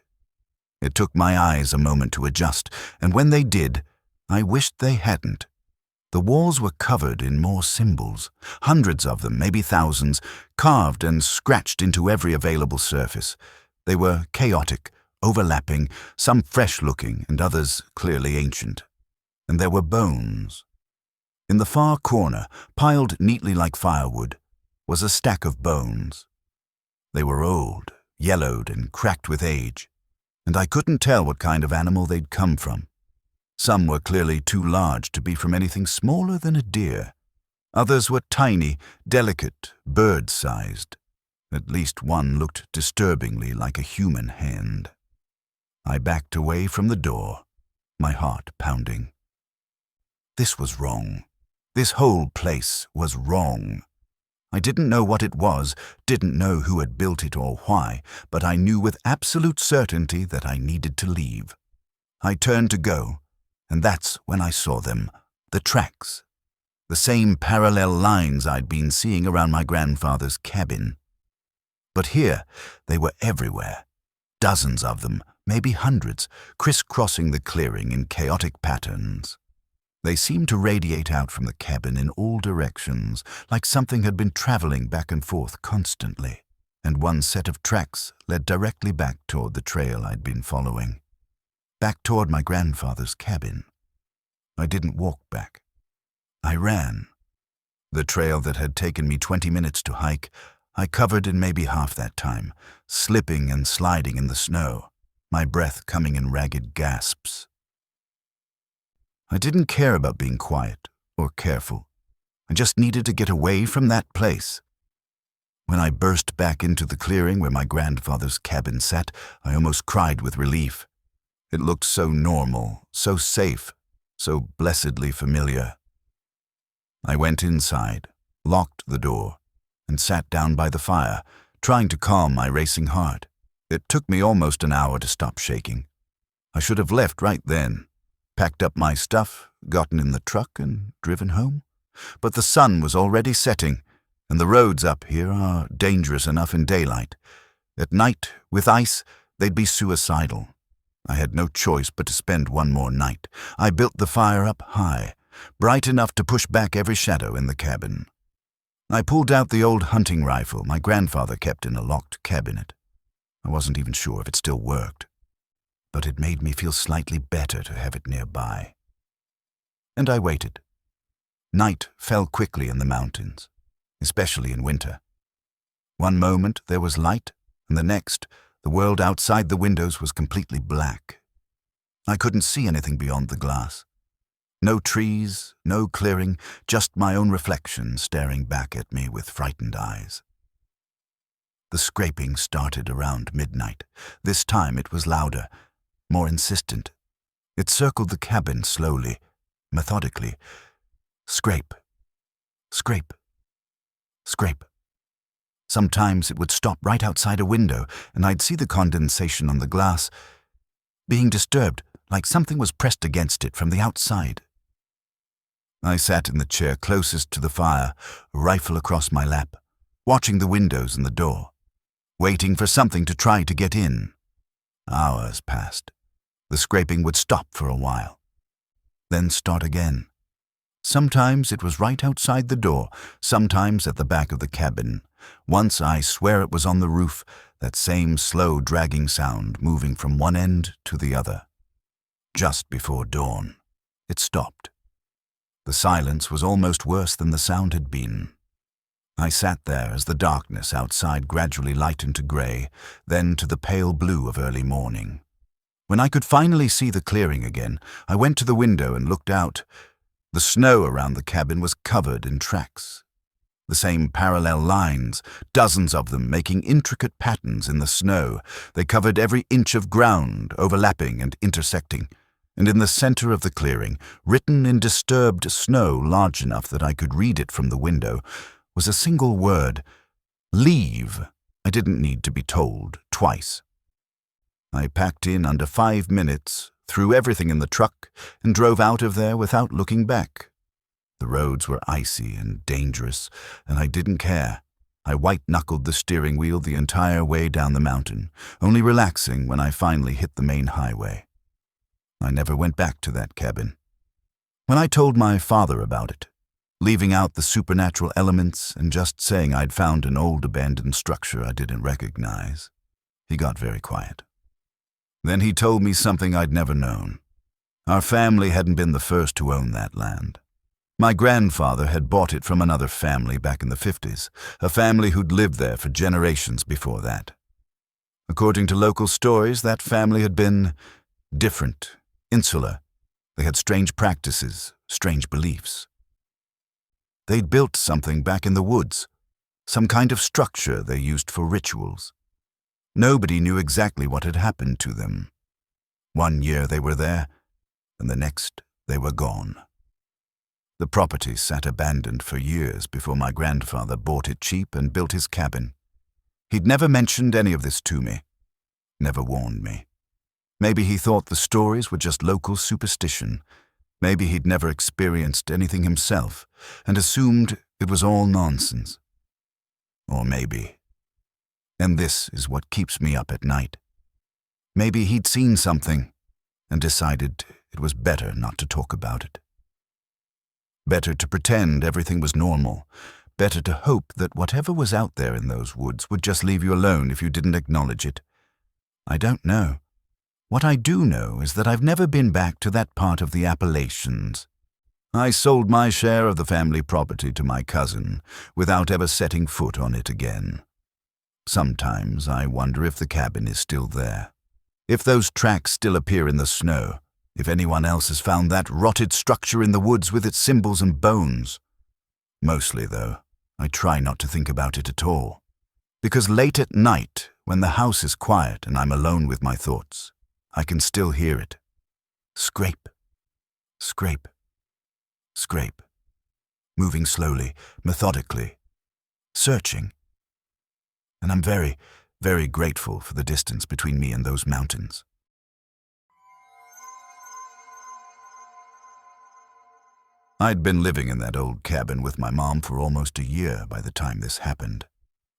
[SPEAKER 1] It took my eyes a moment to adjust, and when they did, I wished they hadn't. The walls were covered in more symbols, hundreds of them, maybe thousands, carved and scratched into every available surface. They were chaotic, overlapping, some fresh-looking and others clearly ancient. And there were bones. In the far corner, piled neatly like firewood, was a stack of bones. They were old, yellowed and cracked with age, and I couldn't tell what kind of animal they'd come from. Some were clearly too large to be from anything smaller than a deer. Others were tiny, delicate, bird-sized. At least one looked disturbingly like a human hand. I backed away from the door, my heart pounding. This was wrong. This whole place was wrong. I didn't know what it was, didn't know who had built it or why, but I knew with absolute certainty that I needed to leave. I turned to go, and that's when I saw them, the tracks. The same parallel lines I'd been seeing around my grandfather's cabin. But here, they were everywhere. Dozens of them, maybe hundreds, crisscrossing the clearing in chaotic patterns. They seemed to radiate out from the cabin in all directions, like something had been traveling back and forth constantly, and one set of tracks led directly back toward the trail I'd been following. Back toward my grandfather's cabin. I didn't walk back. I ran. The trail that had taken me 20 minutes to hike, I covered in maybe half that time, slipping and sliding in the snow, my breath coming in ragged gasps. I didn't care about being quiet or careful. I just needed to get away from that place. When I burst back into the clearing where my grandfather's cabin sat, I almost cried with relief. It looked so normal, so safe, so blessedly familiar. I went inside, locked the door, and sat down by the fire, trying to calm my racing heart. It took me almost an hour to stop shaking. I should have left right then, packed up my stuff, gotten in the truck, and driven home. But the sun was already setting, and the roads up here are dangerous enough in daylight. At night, with ice, they'd be suicidal. I had no choice but to spend one more night. I built the fire up high, bright enough to push back every shadow in the cabin. I pulled out the old hunting rifle my grandfather kept in a locked cabinet. I wasn't even sure if it still worked, but it made me feel slightly better to have it nearby. And I waited. Night fell quickly in the mountains, especially in winter. One moment there was light, and the next, the world outside the windows was completely black. I couldn't see anything beyond the glass. No trees, no clearing, just my own reflection staring back at me with frightened eyes. The scraping started around midnight. This time it was louder, more insistent. It circled the cabin slowly, methodically. Scrape, scrape, scrape. Sometimes it would stop right outside a window, and I'd see the condensation on the glass being disturbed, like something was pressed against it from the outside. I sat in the chair closest to the fire, a rifle across my lap, watching the windows and the door, waiting for something to try to get in. Hours passed. The scraping would stop for a while, then start again. Sometimes it was right outside the door, sometimes at the back of the cabin. Once I swear it was on the roof, that same slow dragging sound moving from one end to the other. Just before dawn, it stopped. The silence was almost worse than the sound had been. I sat there as the darkness outside gradually lightened to grey, then to the pale blue of early morning. When I could finally see the clearing again, I went to the window and looked out. The snow around the cabin was covered in tracks. The same parallel lines, dozens of them making intricate patterns in the snow. They covered every inch of ground, overlapping and intersecting. And in the center of the clearing, written in disturbed snow large enough that I could read it from the window, was a single word: leave. I didn't need to be told twice. I packed in under 5 minutes, threw everything in the truck, and drove out of there without looking back. The roads were icy and dangerous, and I didn't care. I white-knuckled the steering wheel the entire way down the mountain, only relaxing when I finally hit the main highway. I never went back to that cabin. When I told my father about it, leaving out the supernatural elements and just saying I'd found an old abandoned structure I didn't recognize, he got very quiet. Then he told me something I'd never known. Our family hadn't been the first to own that land. My grandfather had bought it from another family back in the 50s, a family who'd lived there for generations before that. According to local stories, that family had been different, insular. They had strange practices, strange beliefs. They'd built something back in the woods, some kind of structure they used for rituals. Nobody knew exactly what had happened to them. One year they were there, and the next they were gone. The property sat abandoned for years before my grandfather bought it cheap and built his cabin. He'd never mentioned any of this to me, never warned me. Maybe he thought the stories were just local superstition. Maybe he'd never experienced anything himself and assumed it was all nonsense. Or maybe, and this is what keeps me up at night, maybe he'd seen something and decided it was better not to talk about it. Better to pretend everything was normal. Better to hope that whatever was out there in those woods would just leave you alone if you didn't acknowledge it. I don't know. What I do know is that I've never been back to that part of the Appalachians. I sold my share of the family property to my cousin without ever setting foot on it again. Sometimes I wonder if the cabin is still there, if those tracks still appear in the snow, if anyone else has found that rotted structure in the woods with its symbols and bones. Mostly, though, I try not to think about it at all, because late at night, when the house is quiet and I'm alone with my thoughts, I can still hear it. Scrape, scrape, scrape, moving slowly, methodically, searching. And I'm very, very grateful for the distance between me and those mountains. I'd been living in that old cabin with my mom for almost a year by the time this happened.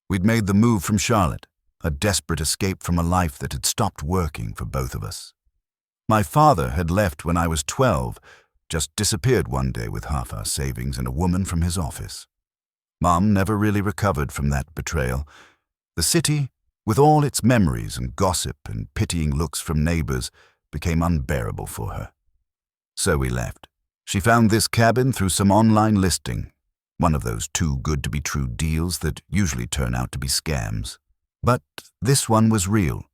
[SPEAKER 1] We'd made the move from Charlotte, a desperate escape from a life that had stopped working for both of us. My father had left when I was 12, just disappeared one day with half our savings and a woman from his office. Mom never really recovered from that betrayal. The city, with all its memories and gossip and pitying looks from neighbors, became unbearable for her. So we left. She found this cabin through some online listing, one of those too good to be true deals that usually turn out to be scams. But this one was real.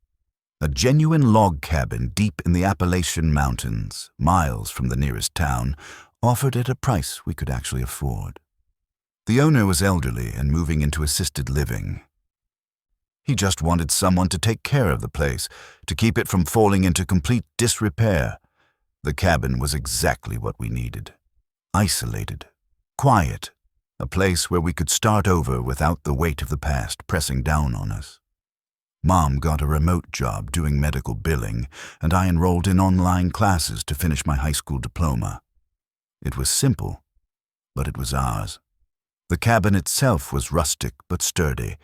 [SPEAKER 1] A genuine log cabin deep in the Appalachian Mountains, miles from the nearest town, offered at a price we could actually afford. The owner was elderly and moving into assisted living. He just wanted someone to take care of the place, to keep it from falling into complete disrepair. The cabin was exactly what we needed. Isolated, quiet, a place where we could start over without the weight of the past pressing down on us. Mom got a remote job doing medical billing, and I enrolled in online classes to finish my high school diploma. It was simple, but it was ours. The cabin itself was rustic but sturdy,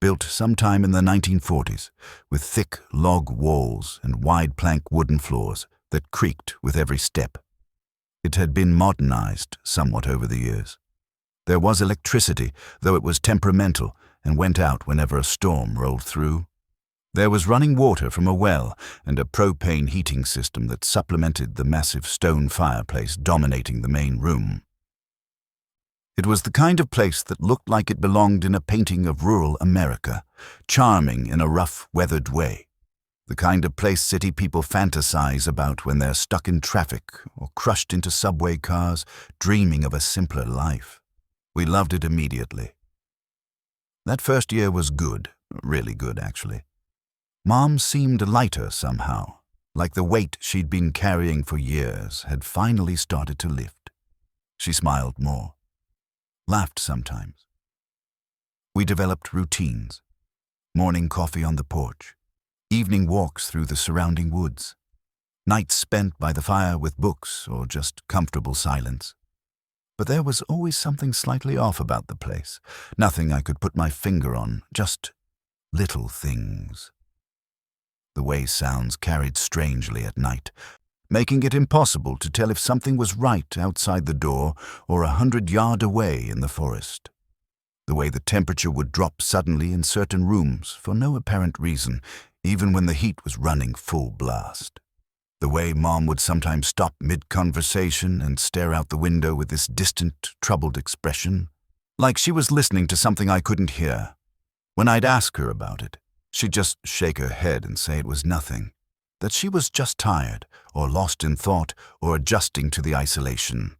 [SPEAKER 1] built sometime in the 1940s, with thick log walls and wide plank wooden floors that creaked with every step. It had been modernized somewhat over the years. There was electricity, though it was temperamental and went out whenever a storm rolled through. There was running water from a well and a propane heating system that supplemented the massive stone fireplace dominating the main room. It was the kind of place that looked like it belonged in a painting of rural America, charming in a rough, weathered way. The kind of place city people fantasize about when they're stuck in traffic or crushed into subway cars, dreaming of a simpler life. We loved it immediately. That first year was good, really good actually. Mom seemed lighter somehow, like the weight she'd been carrying for years had finally started to lift. She smiled more, laughed sometimes. We developed routines. Morning coffee on the porch, evening walks through the surrounding woods, nights spent by the fire with books or just comfortable silence. But there was always something slightly off about the place, nothing I could put my finger on, just little things. The way sounds carried strangely at night, making it impossible to tell if something was right outside the door or 100 yards away in the forest. The way the temperature would drop suddenly in certain rooms for no apparent reason, even when the heat was running full blast. The way Mom would sometimes stop mid-conversation and stare out the window with this distant, troubled expression, like she was listening to something I couldn't hear. When I'd ask her about it, she'd just shake her head and say it was nothing, that she was just tired, or lost in thought, or adjusting to the isolation.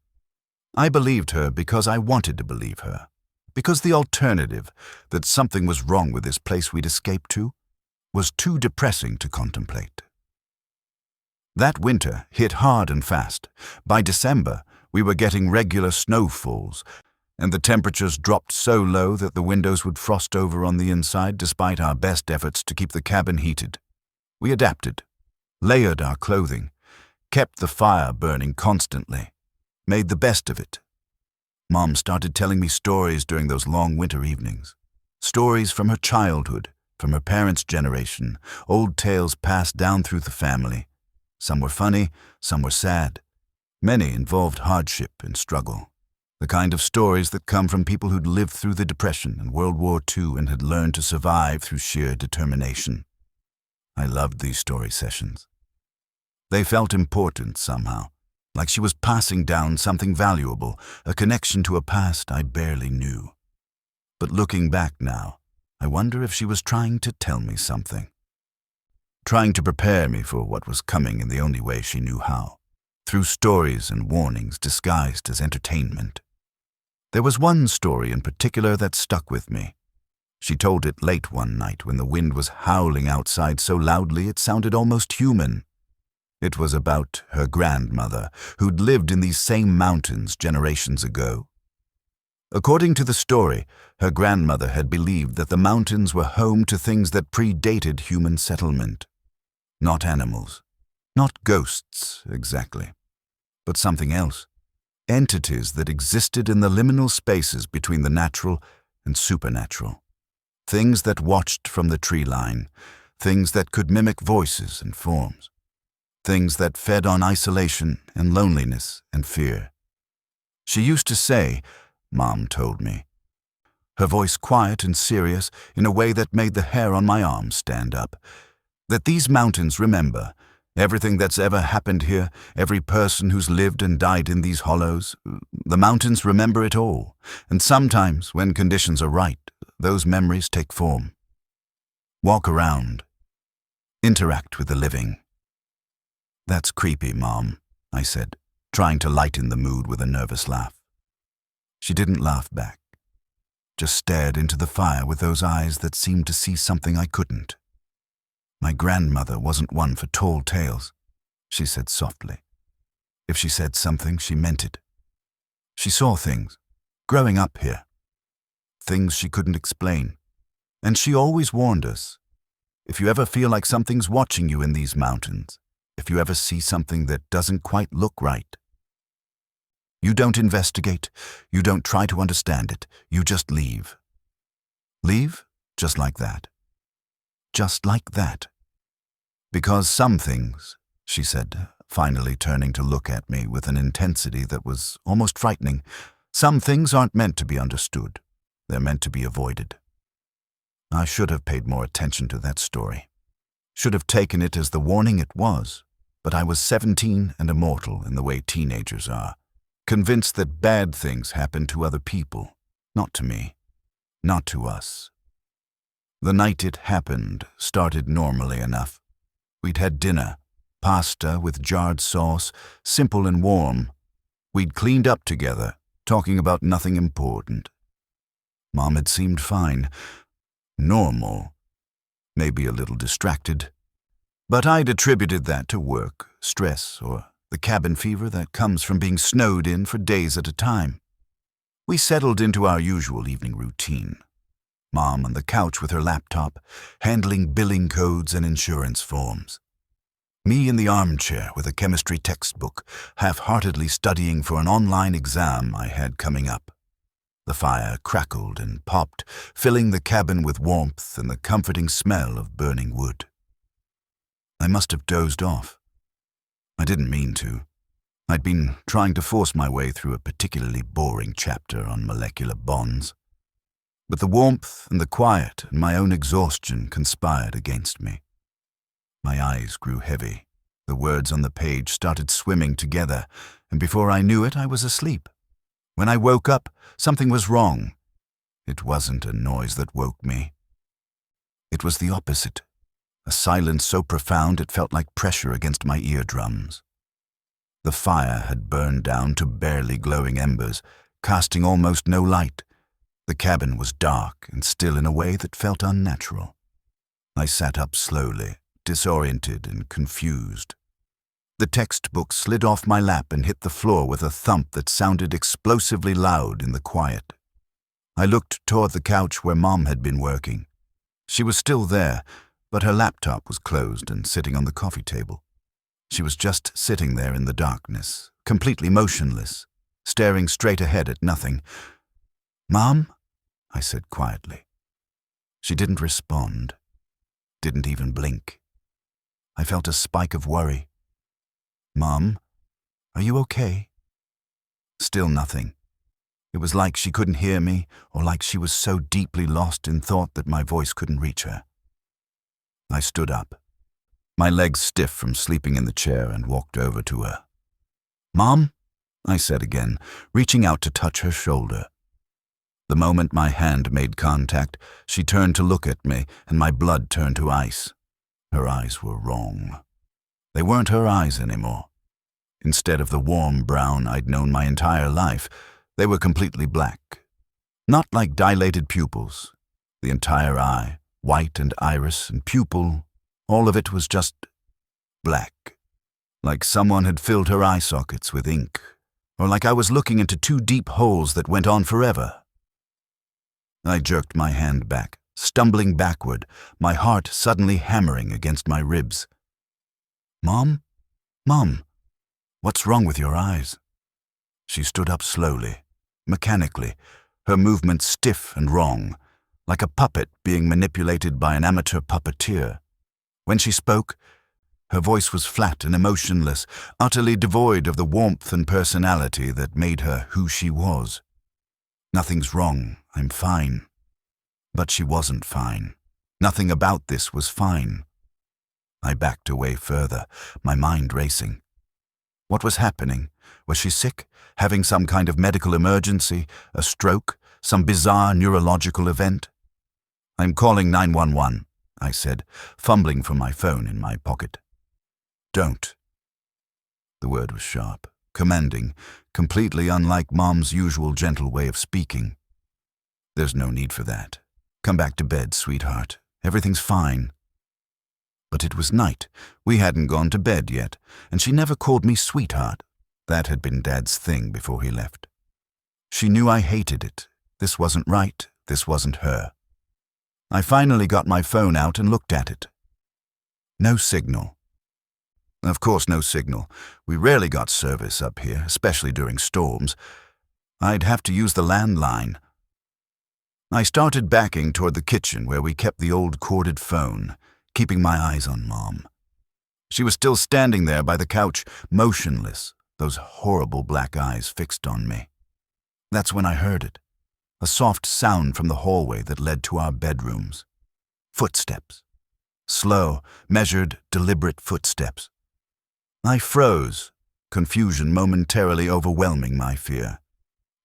[SPEAKER 1] I believed her because I wanted to believe her, because the alternative, that something was wrong with this place we'd escaped to, was too depressing to contemplate. That winter hit hard and fast. By December, we were getting regular snowfalls, and the temperatures dropped so low that the windows would frost over on the inside despite our best efforts to keep the cabin heated. We adapted, layered our clothing, kept the fire burning constantly, made the best of it. Mom started telling me stories during those long winter evenings. Stories from her childhood, from her parents' generation, old tales passed down through the family. Some were funny, some were sad. Many involved hardship and struggle. The kind of stories that come from people who'd lived through the Depression and World War II and had learned to survive through sheer determination. I loved these story sessions. They felt important somehow, like she was passing down something valuable, a connection to a past I barely knew. But looking back now, I wonder if she was trying to tell me something. Trying to prepare me for what was coming in the only way she knew how, through stories and warnings disguised as entertainment. There was one story in particular that stuck with me. She told it late one night when the wind was howling outside so loudly it sounded almost human. It was about her grandmother, who'd lived in these same mountains generations ago. According to the story, her grandmother had believed that the mountains were home to things that predated human settlement. Not animals, not ghosts exactly, but something else. Entities that existed in the liminal spaces between the natural and supernatural. Things that watched from the tree line, things that could mimic voices and forms. Things that fed on isolation and loneliness and fear. She used to say, Mom told me, her voice quiet and serious in a way that made the hair on my arms stand up, that these mountains remember everything that's ever happened here, every person who's lived and died in these hollows. The mountains remember it all, and sometimes, when conditions are right, those memories take form. Walk around. Interact with the living. That's creepy, Mom, I said, trying to lighten the mood with a nervous laugh. She didn't laugh back, just stared into the fire with those eyes that seemed to see something I couldn't. My grandmother wasn't one for tall tales, she said softly. If she said something, she meant it. She saw things, growing up here, things she couldn't explain. And she always warned us, if you ever feel like something's watching you in these mountains, if you ever see something that doesn't quite look right, you don't investigate, you don't try to understand it, you just leave. Leave just like that. Just like that. Because some things, she said, finally turning to look at me with an intensity that was almost frightening, some things aren't meant to be understood. They're meant to be avoided. I should have paid more attention to that story. Should have taken it as the warning it was, but I was 17 and immortal in the way teenagers are, convinced that bad things happen to other people, not to me, not to us. The night it happened started normally enough. We'd had dinner, pasta with jarred sauce, simple and warm. We'd cleaned up together, talking about nothing important. Mom had seemed fine, normal, maybe a little distracted. But I'd attributed that to work, stress, or the cabin fever that comes from being snowed in for days at a time. We settled into our usual evening routine. Mom on the couch with her laptop, handling billing codes and insurance forms. Me in the armchair with a chemistry textbook, half-heartedly studying for an online exam I had coming up. The fire crackled and popped, filling the cabin with warmth and the comforting smell of burning wood. I must have dozed off. I didn't mean to. I'd been trying to force my way through a particularly boring chapter on molecular bonds. But the warmth and the quiet and my own exhaustion conspired against me. My eyes grew heavy. The words on the page started swimming together, and before I knew it, I was asleep. When I woke up, something was wrong. It wasn't a noise that woke me. It was the opposite. A silence so profound it felt like pressure against my eardrums. The fire had burned down to barely glowing embers, casting almost no light. The cabin was dark and still in a way that felt unnatural. I sat up slowly, disoriented and confused. The textbook slid off my lap and hit the floor with a thump that sounded explosively loud in the quiet. I looked toward the couch where Mom had been working. She was still there, but her laptop was closed and sitting on the coffee table. She was just sitting there in the darkness, completely motionless, staring straight ahead at nothing. "Mom?" I said quietly. She didn't respond, didn't even blink. I felt a spike of worry. "Mom, are you okay?" Still nothing. It was like she couldn't hear me, or like she was so deeply lost in thought that my voice couldn't reach her. I stood up, my legs stiff from sleeping in the chair, and walked over to her. "Mom?" I said again, reaching out to touch her shoulder. The moment my hand made contact, she turned to look at me, and my blood turned to ice. Her eyes were wrong. They weren't her eyes anymore. Instead of the warm brown I'd known my entire life, they were completely black. Not like dilated pupils. The entire eye, white and iris and pupil, all of it was just black. Like someone had filled her eye sockets with ink, or like I was looking into two deep holes that went on forever. I jerked my hand back, stumbling backward, my heart suddenly hammering against my ribs. "Mom? Mom, what's wrong with your eyes?" She stood up slowly, mechanically, her movements stiff and wrong, like a puppet being manipulated by an amateur puppeteer. When she spoke, her voice was flat and emotionless, utterly devoid of the warmth and personality that made her who she was. "Nothing's wrong, I'm fine." But she wasn't fine. Nothing about this was fine. I backed away further, my mind racing. What was happening? Was she sick? Having some kind of medical emergency? A stroke? Some bizarre neurological event? "I'm calling 911, I said, fumbling for my phone in my pocket. "Don't." The word was sharp, commanding, completely unlike Mom's usual gentle way of speaking. "There's no need for that. Come back to bed, sweetheart. Everything's fine." But it was night. We hadn't gone to bed yet, and she never called me sweetheart. That had been Dad's thing before he left. She knew I hated it. This wasn't right. This wasn't her. I finally got my phone out and looked at it. No signal. Of course, no signal. We rarely got service up here, especially during storms. I'd have to use the landline. I started backing toward the kitchen where we kept the old corded phone, keeping my eyes on Mom. She was still standing there by the couch, motionless, those horrible black eyes fixed on me. That's when I heard it. A soft sound from the hallway that led to our bedrooms. Footsteps. Slow, measured, deliberate footsteps. I froze, confusion momentarily overwhelming my fear.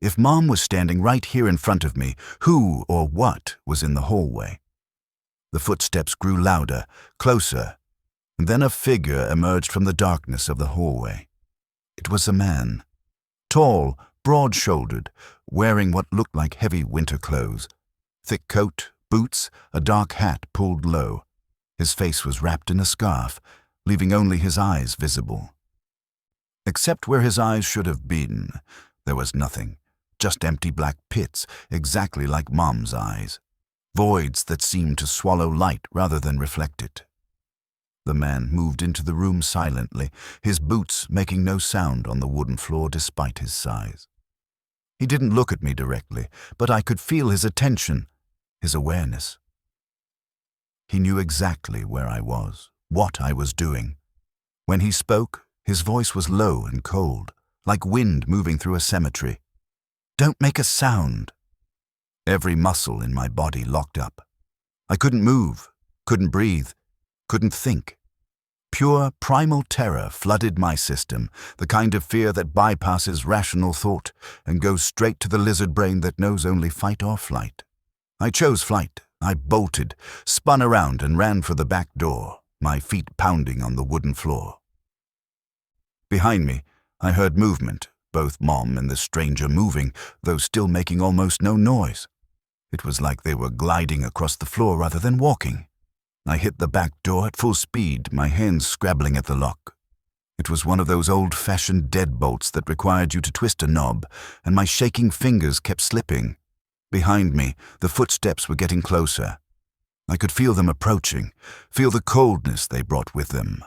[SPEAKER 1] If Mom was standing right here in front of me, who or what was in the hallway? The footsteps grew louder, closer, and then a figure emerged from the darkness of the hallway. It was a man. Tall, broad-shouldered, wearing what looked like heavy winter clothes. Thick coat, boots, a dark hat pulled low. His face was wrapped in a scarf, leaving only his eyes visible. Except where his eyes should have been, there was nothing. Just empty black pits, exactly like Mom's eyes. Voids that seemed to swallow light rather than reflect it. The man moved into the room silently, his boots making no sound on the wooden floor despite his size. He didn't look at me directly, but I could feel his attention, his awareness. He knew exactly where I was, what I was doing. When he spoke, his voice was low and cold, like wind moving through a cemetery. "Don't make a sound." Every muscle in my body locked up. I couldn't move, couldn't breathe, couldn't think. Pure, primal terror flooded my system, the kind of fear that bypasses rational thought and goes straight to the lizard brain that knows only fight or flight. I chose flight. I bolted, spun around and ran for the back door, my feet pounding on the wooden floor. Behind me, I heard movement, both Mom and the stranger moving, though still making almost no noise. It was like they were gliding across the floor rather than walking. I hit the back door at full speed, my hands scrabbling at the lock. It was one of those old-fashioned deadbolts that required you to twist a knob, and my shaking fingers kept slipping. Behind me, the footsteps were getting closer. I could feel them approaching, feel the coldness they brought with them.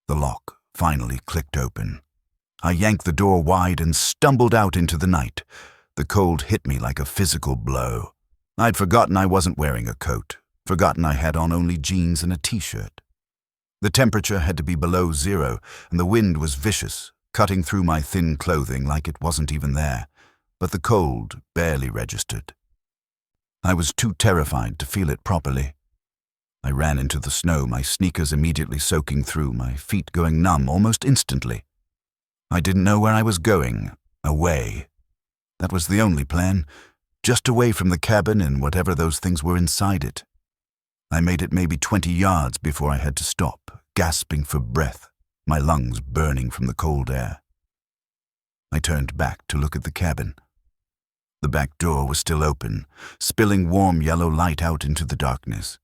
[SPEAKER 1] The lock finally clicked open. I yanked the door wide and stumbled out into the night. The cold hit me like a physical blow. I'd forgotten I wasn't wearing a coat, forgotten I had on only jeans and a t-shirt. The temperature had to be below 0, and the wind was vicious, cutting through my thin clothing like it wasn't even there. But the cold barely registered. I was too terrified to feel it properly. I ran into the snow, my sneakers immediately soaking through, my feet going numb almost instantly. I didn't know where I was going. Away. That was the only plan. Just away from the cabin and whatever those things were inside it. I made it maybe 20 yards before I had to stop, gasping for breath, my lungs burning from the cold air. I turned back to look at the cabin. The back door was still open, spilling warm yellow light out into the darkness.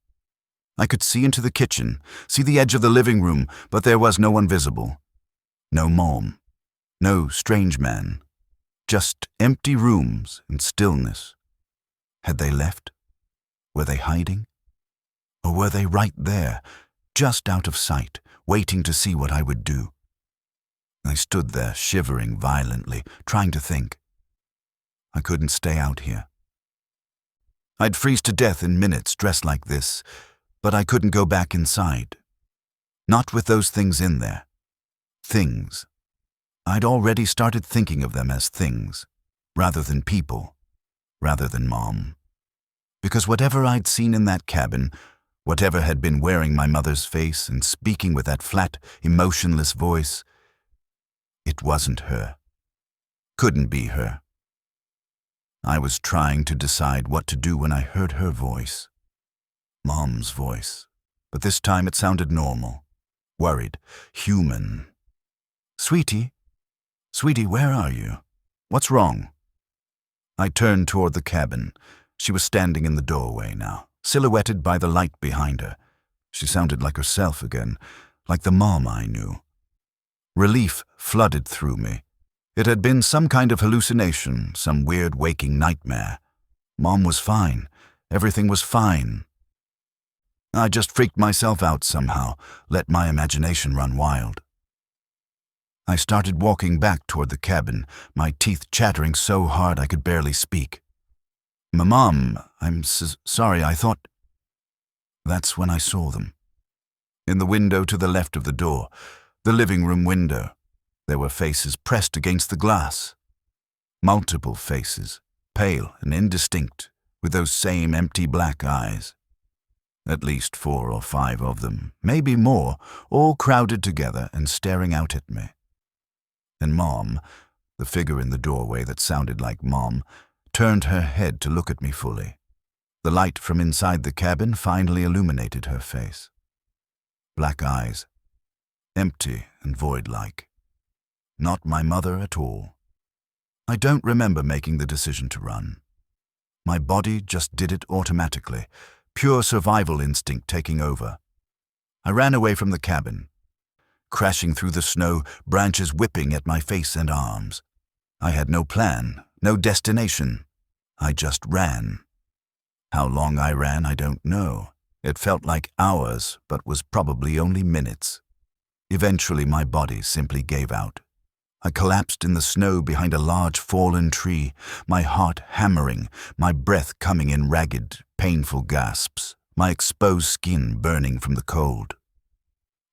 [SPEAKER 1] I could see into the kitchen, see the edge of the living room, but there was no one visible. No Mom. No strange man. Just empty rooms and stillness. Had they left? Were they hiding? Or were they right there, just out of sight, waiting to see what I would do? I stood there, shivering violently, trying to think. I couldn't stay out here. I'd freeze to death in minutes dressed like this, but I couldn't go back inside. Not with those things in there. Things. I'd already started thinking of them as things, rather than people, rather than Mom. Because whatever I'd seen in that cabin, whatever had been wearing my mother's face and speaking with that flat, emotionless voice, it wasn't her. Couldn't be her. I was trying to decide what to do when I heard her voice. Mom's voice. But this time it sounded normal. Worried. Human. "Sweetie? Sweetie, where are you? What's wrong?" I turned toward the cabin. She was standing in the doorway now, silhouetted by the light behind her. She sounded like herself again, like the Mom I knew. Relief flooded through me. It had been some kind of hallucination, some weird waking nightmare. Mom was fine. Everything was fine. I just freaked myself out somehow, let my imagination run wild. I started walking back toward the cabin, my teeth chattering so hard I could barely speak. "Mom, I'm sorry, I thought—" That's when I saw them. In the window to the left of the door, the living room window, there were faces pressed against the glass. Multiple faces, pale and indistinct, with those same empty black eyes. At least 4 or 5 of them, maybe more, all crowded together and staring out at me. and Mom, the figure in the doorway that sounded like Mom, turned her head to look at me fully. The light from inside the cabin finally illuminated her face. Black eyes, empty and void-like. Not my mother at all. I don't remember making the decision to run. My body just did it automatically, pure survival instinct taking over. I ran away from the cabin, crashing through the snow, branches whipping at my face and arms. I had no plan, no destination. I just ran. How long I ran, I don't know. It felt like hours, but was probably only minutes. Eventually, my body simply gave out. I collapsed in the snow behind a large fallen tree, my heart hammering, my breath coming in ragged, painful gasps, my exposed skin burning from the cold.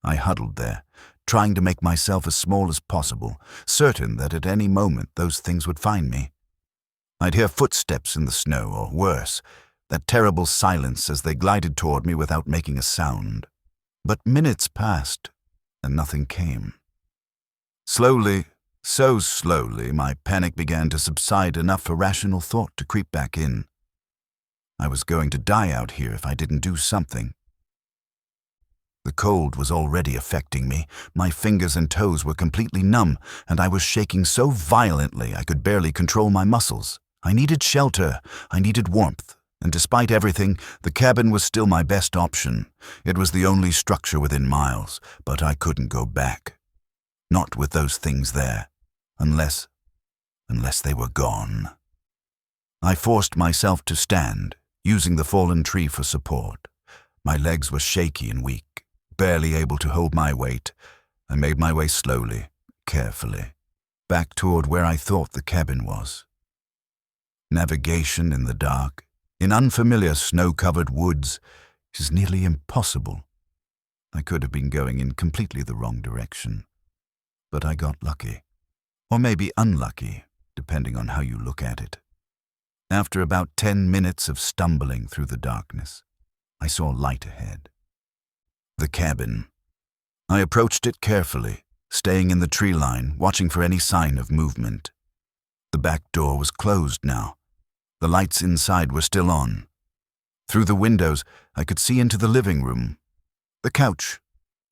[SPEAKER 1] I huddled there, trying to make myself as small as possible, certain that at any moment those things would find me. I'd hear footsteps in the snow, or worse, that terrible silence as they glided toward me without making a sound. But minutes passed, and nothing came. Slowly, so slowly, my panic began to subside enough for rational thought to creep back in. I was going to die out here if I didn't do something. The cold was already affecting me. My fingers and toes were completely numb, and I was shaking so violently I could barely control my muscles. I needed shelter, I needed warmth, and despite everything, the cabin was still my best option. It was the only structure within miles, but I couldn't go back. Not with those things there, unless they were gone. I forced myself to stand, using the fallen tree for support. My legs were shaky and weak, barely able to hold my weight. I made my way slowly, carefully, back toward where I thought the cabin was. Navigation in the dark, in unfamiliar snow-covered woods, is nearly impossible. I could have been going in completely the wrong direction. But I got lucky. Or maybe unlucky, depending on how you look at it. After about 10 minutes of stumbling through the darkness, I saw light ahead. The cabin. I approached it carefully, staying in the tree line, watching for any sign of movement. The back door was closed now. The lights inside were still on. Through the windows, I could see into the living room, the couch,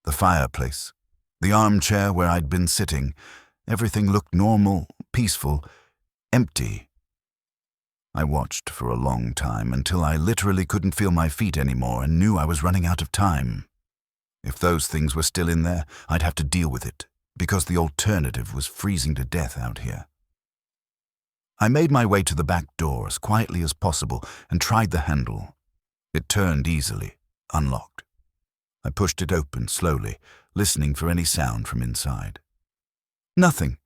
[SPEAKER 1] the fireplace, the armchair where I'd been sitting. Everything looked normal, peaceful, empty. I watched for a long time until I literally couldn't feel my feet anymore and knew I was running out of time. If those things were still in there, I'd have to deal with it, because the alternative was freezing to death out here. I made my way to the back door as quietly as possible and tried the handle. It turned easily, unlocked. I pushed it open slowly, listening for any sound from inside. Nothing.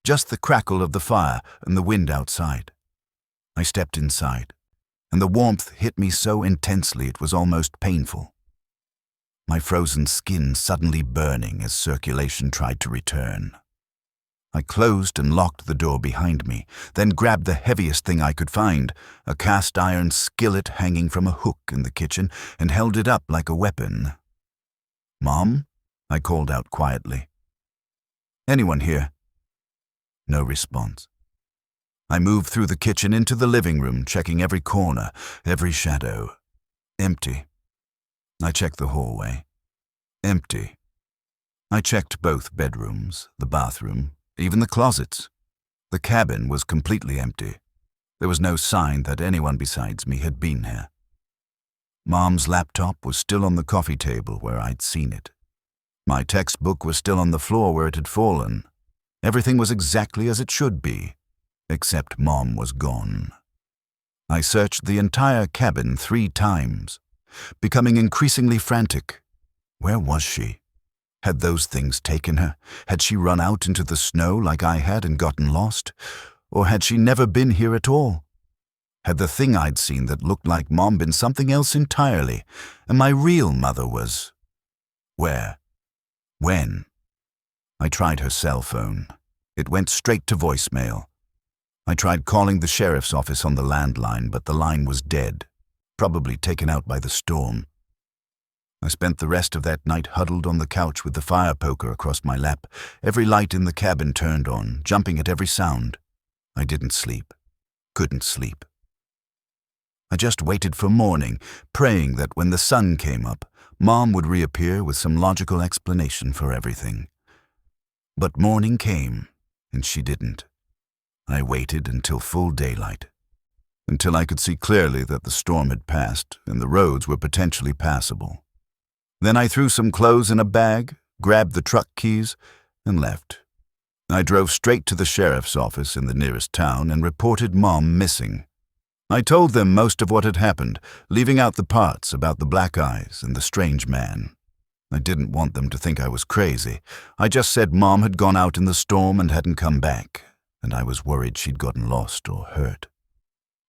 [SPEAKER 1] Just the crackle of the fire and the wind outside. I stepped inside, and the warmth hit me so intensely it was almost painful. My frozen skin suddenly burning as circulation tried to return. I closed and locked the door behind me, then grabbed the heaviest thing I could find, a cast-iron skillet hanging from a hook in the kitchen, and held it up like a weapon. "Mom?" I called out quietly. "Anyone here?" No response. I moved through the kitchen into the living room, checking every corner, every shadow. Empty. I checked the hallway. Empty. I checked both bedrooms, the bathroom, even the closets. The cabin was completely empty. There was no sign that anyone besides me had been here. Mom's laptop was still on the coffee table where I'd seen it. My textbook was still on the floor where it had fallen. Everything was exactly as it should be, except Mom was gone. I searched the entire cabin 3 times, becoming increasingly frantic. Where was she? Had those things taken her? Had she run out into the snow like I had and gotten lost? Or had she never been here at all? Had the thing I'd seen that looked like Mom been something else entirely, and my real mother was... Where? When? I tried her cell phone. It went straight to voicemail. I tried calling the sheriff's office on the landline, but the line was dead, probably taken out by the storm. I spent the rest of that night huddled on the couch with the fire poker across my lap, every light in the cabin turned on, jumping at every sound. I didn't sleep. Couldn't sleep. I just waited for morning, praying that when the sun came up, Mom would reappear with some logical explanation for everything. But morning came, and she didn't. I waited until full daylight, until I could see clearly that the storm had passed and the roads were potentially passable. Then I threw some clothes in a bag, grabbed the truck keys, and left. I drove straight to the sheriff's office in the nearest town and reported Mom missing. I told them most of what had happened, leaving out the parts about the black eyes and the strange man. I didn't want them to think I was crazy. I just said Mom had gone out in the storm and hadn't come back, and I was worried she'd gotten lost or hurt.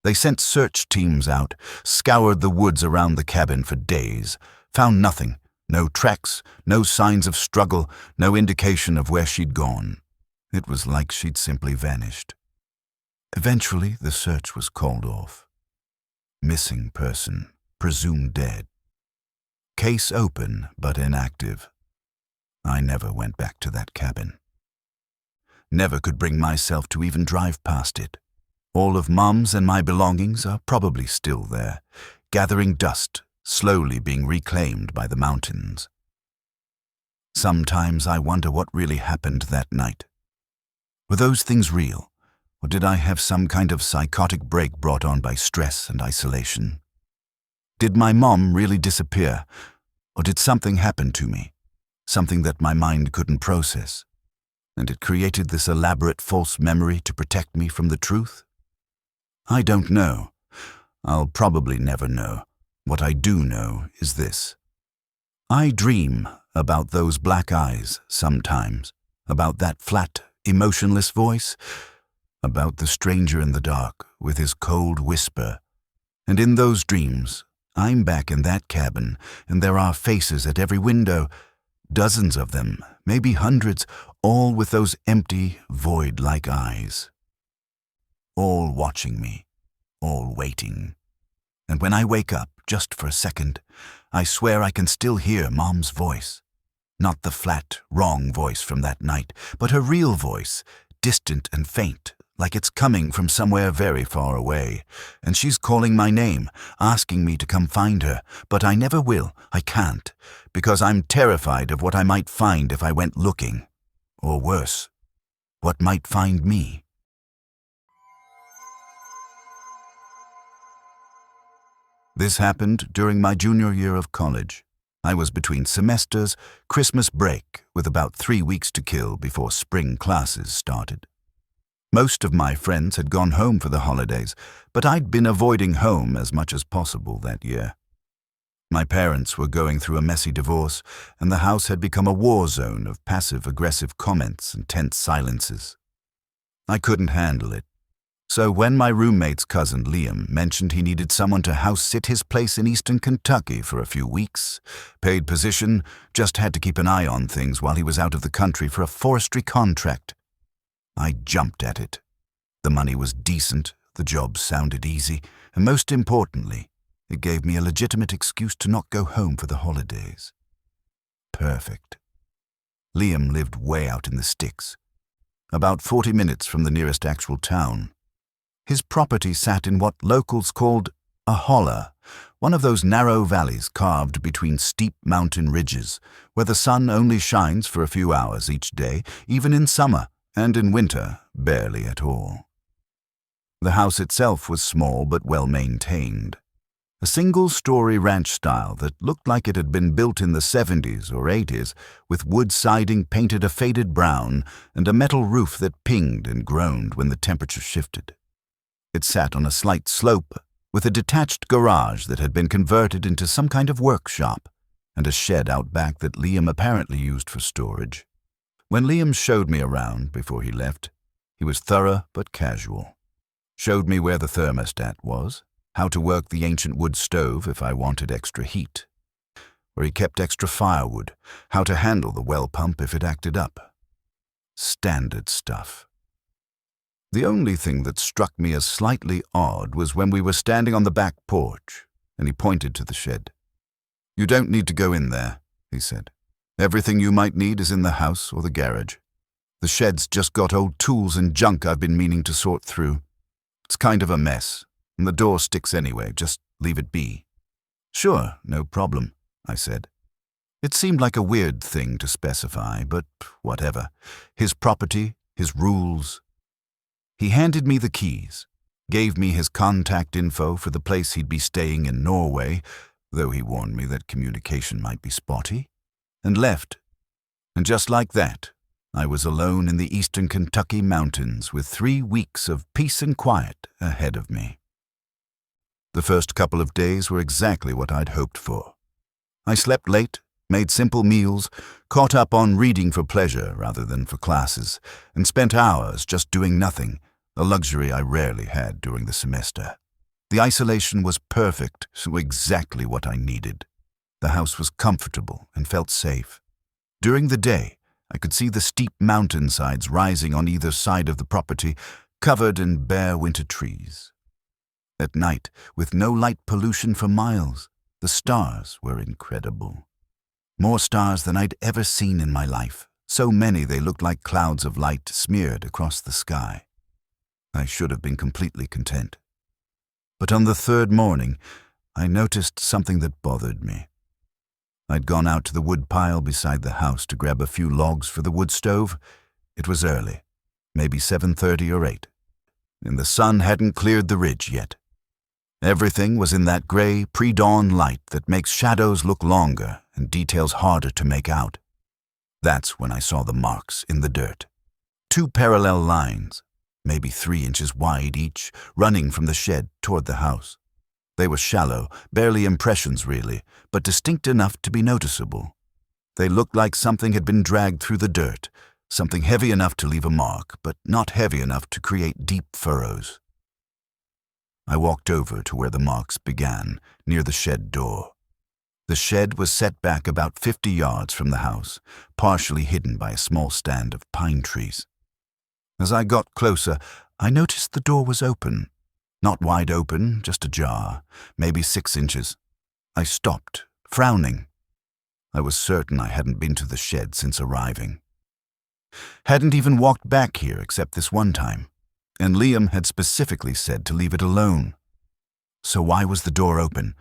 [SPEAKER 1] They sent search teams out, scoured the woods around the cabin for days, found nothing, no tracks, no signs of struggle, no indication of where she'd gone. It was like she'd simply vanished. Eventually, the search was called off. Missing person, presumed dead. Case open, but inactive. I never went back to that cabin. Never could bring myself to even drive past it. All of Mom's and my belongings are probably still there, gathering dust, slowly being reclaimed by the mountains. Sometimes I wonder what really happened that night. Were those things real? Or did I have some kind of psychotic break brought on by stress and isolation? Did my mom really disappear? Or did something happen to me? Something that my mind couldn't process? And it created this elaborate false memory to protect me from the truth? I don't know. I'll probably never know. What I do know is this. I dream about those black eyes sometimes, about that flat, emotionless voice, about the stranger in the dark with his cold whisper. And in those dreams, I'm back in that cabin, and there are faces at every window, dozens of them, maybe hundreds, all with those empty, void-like eyes. All watching me, all waiting. And when I wake up, just for a second, I swear I can still hear Mom's voice. Not the flat, wrong voice from that night, but her real voice, distant and faint, like it's coming from somewhere very far away. And she's calling my name, asking me to come find her, but I never will, I can't, because I'm terrified of what I might find if I went looking. Or worse, what might find me. This happened during my junior year of college. I was between semesters, Christmas break, with about 3 weeks to kill before spring classes started. Most of my friends had gone home for the holidays, but I'd been avoiding home as much as possible that year. My parents were going through a messy divorce, and the house had become a war zone of passive-aggressive comments and tense silences. I couldn't handle it. So when my roommate's cousin Liam mentioned he needed someone to house-sit his place in eastern Kentucky for a few weeks, paid position, just had to keep an eye on things while he was out of the country for a forestry contract, I jumped at it. The money was decent, the job sounded easy, and most importantly, it gave me a legitimate excuse to not go home for the holidays. Perfect. Liam lived way out in the sticks, about 40 minutes from the nearest actual town. His property sat in what locals called a holler, one of those narrow valleys carved between steep mountain ridges, where the sun only shines for a few hours each day, even in summer, and in winter, barely at all. The house itself was small but well-maintained. A single-story ranch style that looked like it had been built in the 70s or 80s, with wood siding painted a faded brown and a metal roof that pinged and groaned when the temperature shifted. It sat on a slight slope, with a detached garage that had been converted into some kind of workshop, and a shed out back that Liam apparently used for storage. When Liam showed me around before he left, he was thorough but casual. Showed me where the thermostat was, how to work the ancient wood stove if I wanted extra heat, where he kept extra firewood, how to handle the well pump if it acted up. Standard stuff. The only thing that struck me as slightly odd was when we were standing on the back porch, and he pointed to the shed. "You don't need to go in there," he said. "Everything you might need is in the house or the garage. The shed's just got old tools and junk I've been meaning to sort through. It's kind of a mess, and the door sticks anyway. Just leave it be." "Sure, no problem," I said. It seemed like a weird thing to specify, but whatever. His property, his rules. He handed me the keys, gave me his contact info for the place he'd be staying in Norway, though he warned me that communication might be spotty, and left. And just like that, I was alone in the eastern Kentucky mountains with 3 weeks of peace and quiet ahead of me. The first couple of days were exactly what I'd hoped for. I slept late, made simple meals, caught up on reading for pleasure rather than for classes, and spent hours just doing nothing, a luxury I rarely had during the semester. The isolation was perfect, so exactly what I needed. The house was comfortable and felt safe. During the day, I could see the steep mountainsides rising on either side of the property, covered in bare winter trees. At night, with no light pollution for miles, the stars were incredible. More stars than I'd ever seen in my life, so many they looked like clouds of light smeared across the sky. I should have been completely content. But on the third morning, I noticed something that bothered me. I'd gone out to the wood pile beside the house to grab a few logs for the wood stove. It was early, maybe 7:30 or 8, and the sun hadn't cleared the ridge yet. Everything was in that gray, pre-dawn light that makes shadows look longer and details harder to make out. That's when I saw the marks in the dirt. 2 parallel lines, maybe 3 inches wide each, running from the shed toward the house. They were shallow, barely impressions really, but distinct enough to be noticeable. They looked like something had been dragged through the dirt, something heavy enough to leave a mark, but not heavy enough to create deep furrows. I walked over to where the marks began, near the shed door. The shed was set back about 50 yards from the house, partially hidden by a small stand of pine trees. As I got closer, I noticed the door was open. Not wide open, just ajar, maybe 6 inches. I stopped, frowning. I was certain I hadn't been to the shed since arriving. Hadn't even walked back here except this one time, and Liam had specifically said to leave it alone. So why was the door open?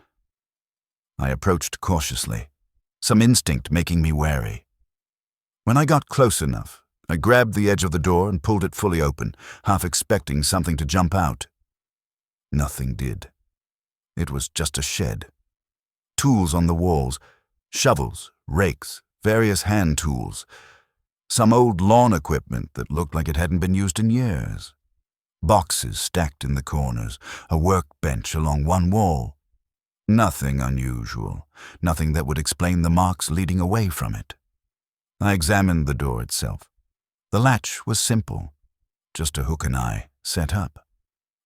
[SPEAKER 1] I approached cautiously, some instinct making me wary. When I got close enough, I grabbed the edge of the door and pulled it fully open, half expecting something to jump out. Nothing did. It was just a shed. Tools on the walls, shovels, rakes, various hand tools, some old lawn equipment that looked like it hadn't been used in years. Boxes stacked in the corners, a workbench along one wall. Nothing unusual, nothing that would explain the marks leading away from it. I examined the door itself. The latch was simple, just a hook and eye set up.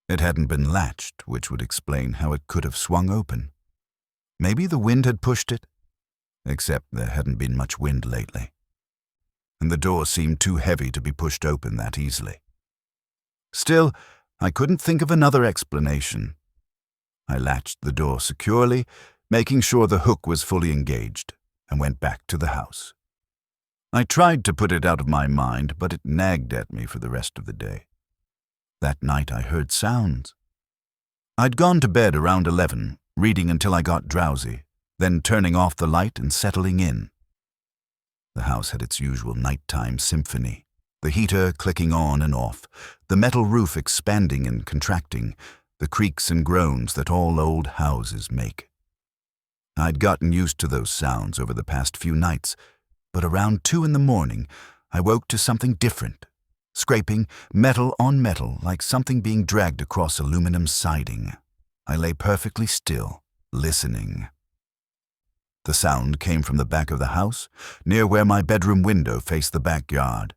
[SPEAKER 1] It hadn't been latched, which would explain how it could have swung open. Maybe the wind had pushed it, except there hadn't been much wind lately. And the door seemed too heavy to be pushed open that easily. Still, I couldn't think of another explanation. I latched the door securely, making sure the hook was fully engaged, and went back to the house. I tried to put it out of my mind, but it nagged at me for the rest of the day. That night I heard sounds. I'd gone to bed around 11, reading until I got drowsy, then turning off the light and settling in. The house had its usual nighttime symphony, the heater clicking on and off, the metal roof expanding and contracting, the creaks and groans that all old houses make. I'd gotten used to those sounds over the past few nights, but around 2 in the morning, I woke to something different, scraping metal on metal like something being dragged across aluminum siding. I lay perfectly still, listening. The sound came from the back of the house, near where my bedroom window faced the backyard.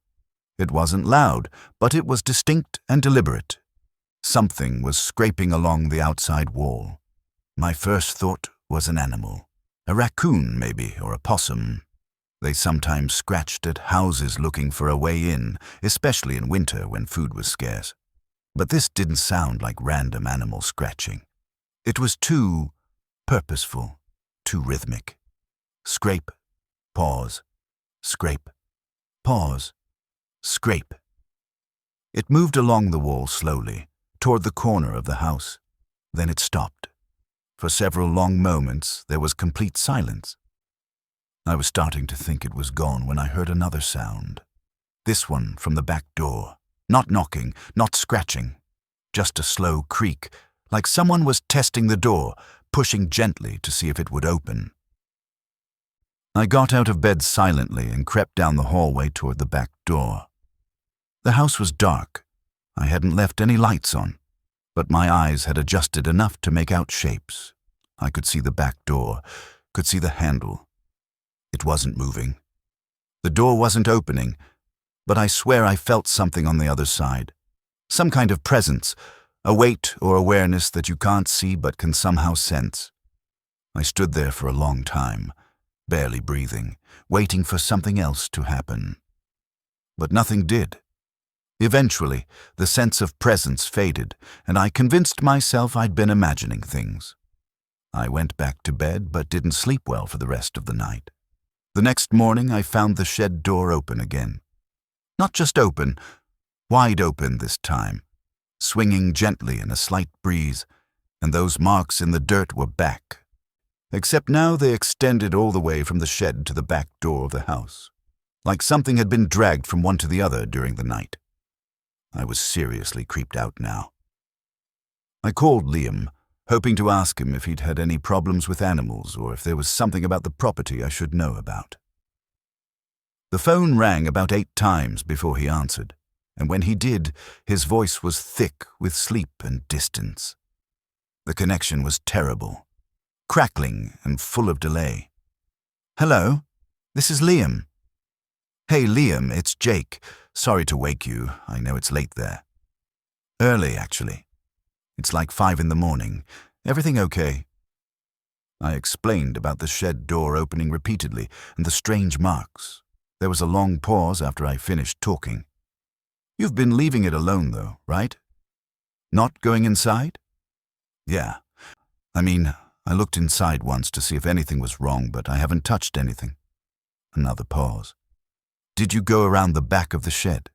[SPEAKER 1] It wasn't loud, but it was distinct and deliberate. Something was scraping along the outside wall. My first thought was an animal. A raccoon, maybe, or a possum. They sometimes scratched at houses looking for a way in, especially in winter when food was scarce. But this didn't sound like random animal scratching. It was too purposeful, too rhythmic. Scrape, pause, scrape, pause, scrape. It moved along the wall slowly, toward the corner of the house. Then it stopped. For several long moments, there was complete silence. I was starting to think it was gone when I heard another sound. This one from the back door. Not knocking, not scratching. Just a slow creak, like someone was testing the door, pushing gently to see if it would open. I got out of bed silently and crept down the hallway toward the back door. The house was dark. I hadn't left any lights on, but my eyes had adjusted enough to make out shapes. I could see the back door, could see the handle. It wasn't moving. The door wasn't opening, but I swear I felt something on the other side. Some kind of presence, a weight or awareness that you can't see but can somehow sense. I stood there for a long time, barely breathing, waiting for something else to happen. But nothing did. Eventually, the sense of presence faded, and I convinced myself I'd been imagining things. I went back to bed but didn't sleep well for the rest of the night. The next morning, I found the shed door open again. Not just open, wide open this time, swinging gently in a slight breeze, and those marks in the dirt were back. Except now they extended all the way from the shed to the back door of the house, like something had been dragged from one to the other during the night. I was seriously creeped out now. I called Liam, hoping to ask him if he'd had any problems with animals or if there was something about the property I should know about. The phone rang about 8 times before he answered, and when he did, his voice was thick with sleep and distance. The connection was terrible, crackling and full of delay. "Hello, this is Liam." "Hey Liam, it's Jake. Sorry to wake you, I know it's late there." "Early, actually. It's like 5 in the morning. Everything okay?" I explained about the shed door opening repeatedly and the strange marks. There was a long pause after I finished talking. "You've been leaving it alone though, right? Not going inside?" "Yeah. I looked inside once to see if anything was wrong, but I haven't touched anything." Another pause. "Did you go around the back of the shed?"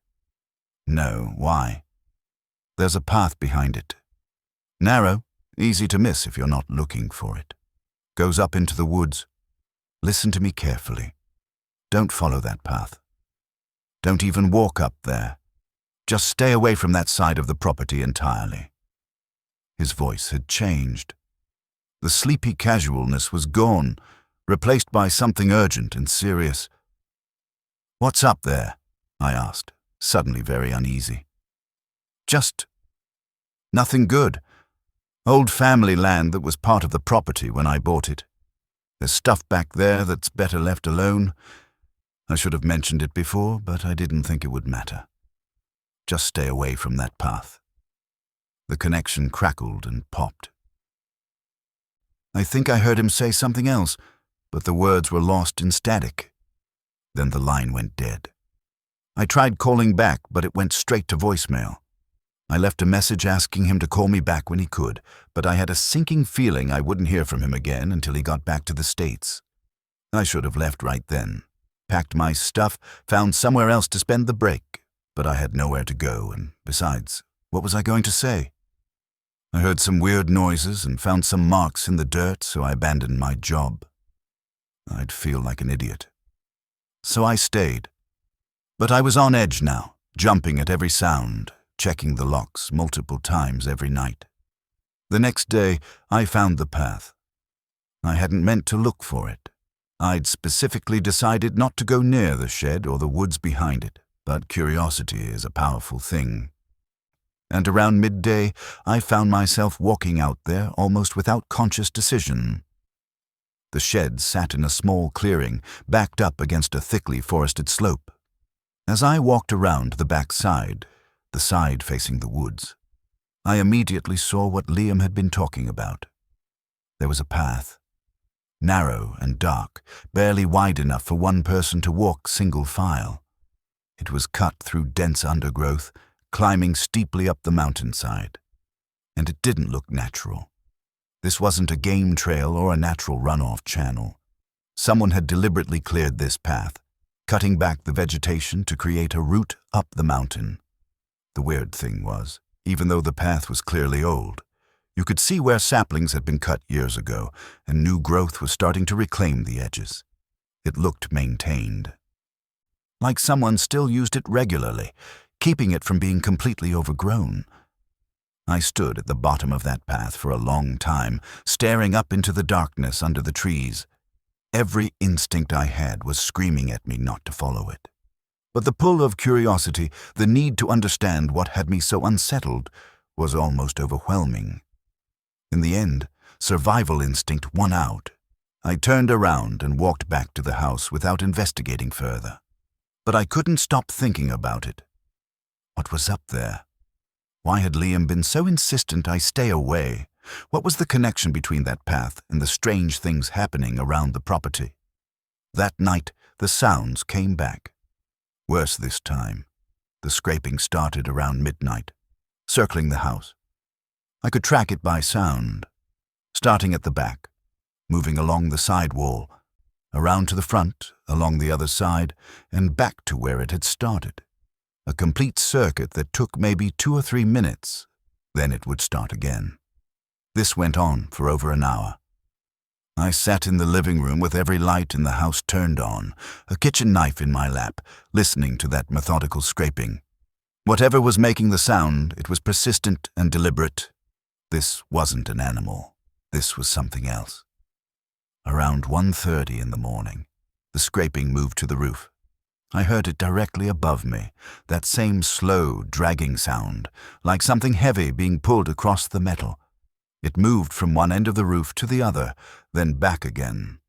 [SPEAKER 1] "No, why?" "There's a path behind it. Narrow, easy to miss if you're not looking for it. Goes up into the woods. Listen to me carefully. Don't follow that path. Don't even walk up there. Just stay away from that side of the property entirely." His voice had changed. The sleepy casualness was gone, replaced by something urgent and serious. "What's up there?" I asked, suddenly very uneasy. "Just nothing good. Old family land that was part of the property when I bought it. There's stuff back there that's better left alone. I should have mentioned it before, but I didn't think it would matter. Just stay away from that path." The connection crackled and popped. I think I heard him say something else, but the words were lost in static. Then the line went dead. I tried calling back, but it went straight to voicemail. I left a message asking him to call me back when he could, but I had a sinking feeling I wouldn't hear from him again until he got back to the States. I should have left right then, packed my stuff, found somewhere else to spend the break, but I had nowhere to go, and besides, what was I going to say? I heard some weird noises and found some marks in the dirt, so I abandoned my job. I'd feel like an idiot. So I stayed. But I was on edge now, jumping at every sound, checking the locks multiple times every night. The next day, I found the path. I hadn't meant to look for it. I'd specifically decided not to go near the shed or the woods behind it, but curiosity is a powerful thing. And around midday, I found myself walking out there almost without conscious decision. The shed sat in a small clearing, backed up against a thickly forested slope. As I walked around the back side, the side facing the woods, I immediately saw what Liam had been talking about. There was a path, narrow and dark, barely wide enough for one person to walk single file. It was cut through dense undergrowth, climbing steeply up the mountainside. And it didn't look natural. This wasn't a game trail or a natural runoff channel. Someone had deliberately cleared this path, cutting back the vegetation to create a route up the mountain. The weird thing was, even though the path was clearly old, you could see where saplings had been cut years ago, and new growth was starting to reclaim the edges. It looked maintained, like someone still used it regularly, keeping it from being completely overgrown. I stood at the bottom of that path for a long time, staring up into the darkness under the trees. Every instinct I had was screaming at me not to follow it. But the pull of curiosity, the need to understand what had me so unsettled, was almost overwhelming. In the end, survival instinct won out. I turned around and walked back to the house without investigating further. But I couldn't stop thinking about it. What was up there? Why had Liam been so insistent I stay away? What was the connection between that path and the strange things happening around the property? That night, the sounds came back. Worse this time. The scraping started around midnight, circling the house. I could track it by sound, starting at the back, moving along the side wall, around to the front, along the other side, and back to where it had started. A complete circuit that took maybe 2 or 3 minutes, then it would start again. This went on for over an hour. I sat in the living room with every light in the house turned on, a kitchen knife in my lap, listening to that methodical scraping. Whatever was making the sound, it was persistent and deliberate. This wasn't an animal. This was something else. Around 1:30 in the morning, the scraping moved to the roof. I heard it directly above me, that same slow, dragging sound, like something heavy being pulled across the metal. It moved from one end of the roof to the other, then back again.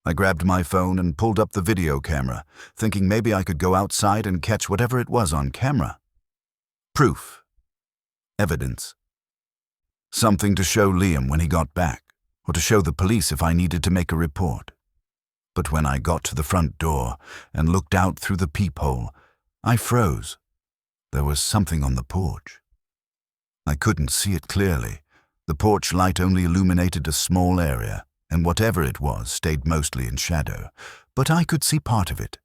[SPEAKER 1] I grabbed my phone and pulled up the video camera, thinking maybe I could go outside and catch whatever it was on camera. Proof. Evidence. Something to show Liam when he got back, or to show the police if I needed to make a report. But when I got to the front door and looked out through the peephole, I froze. There was something on the porch. I couldn't see it clearly. The porch light only illuminated a small area, and whatever it was stayed mostly in shadow, but I could see part of it.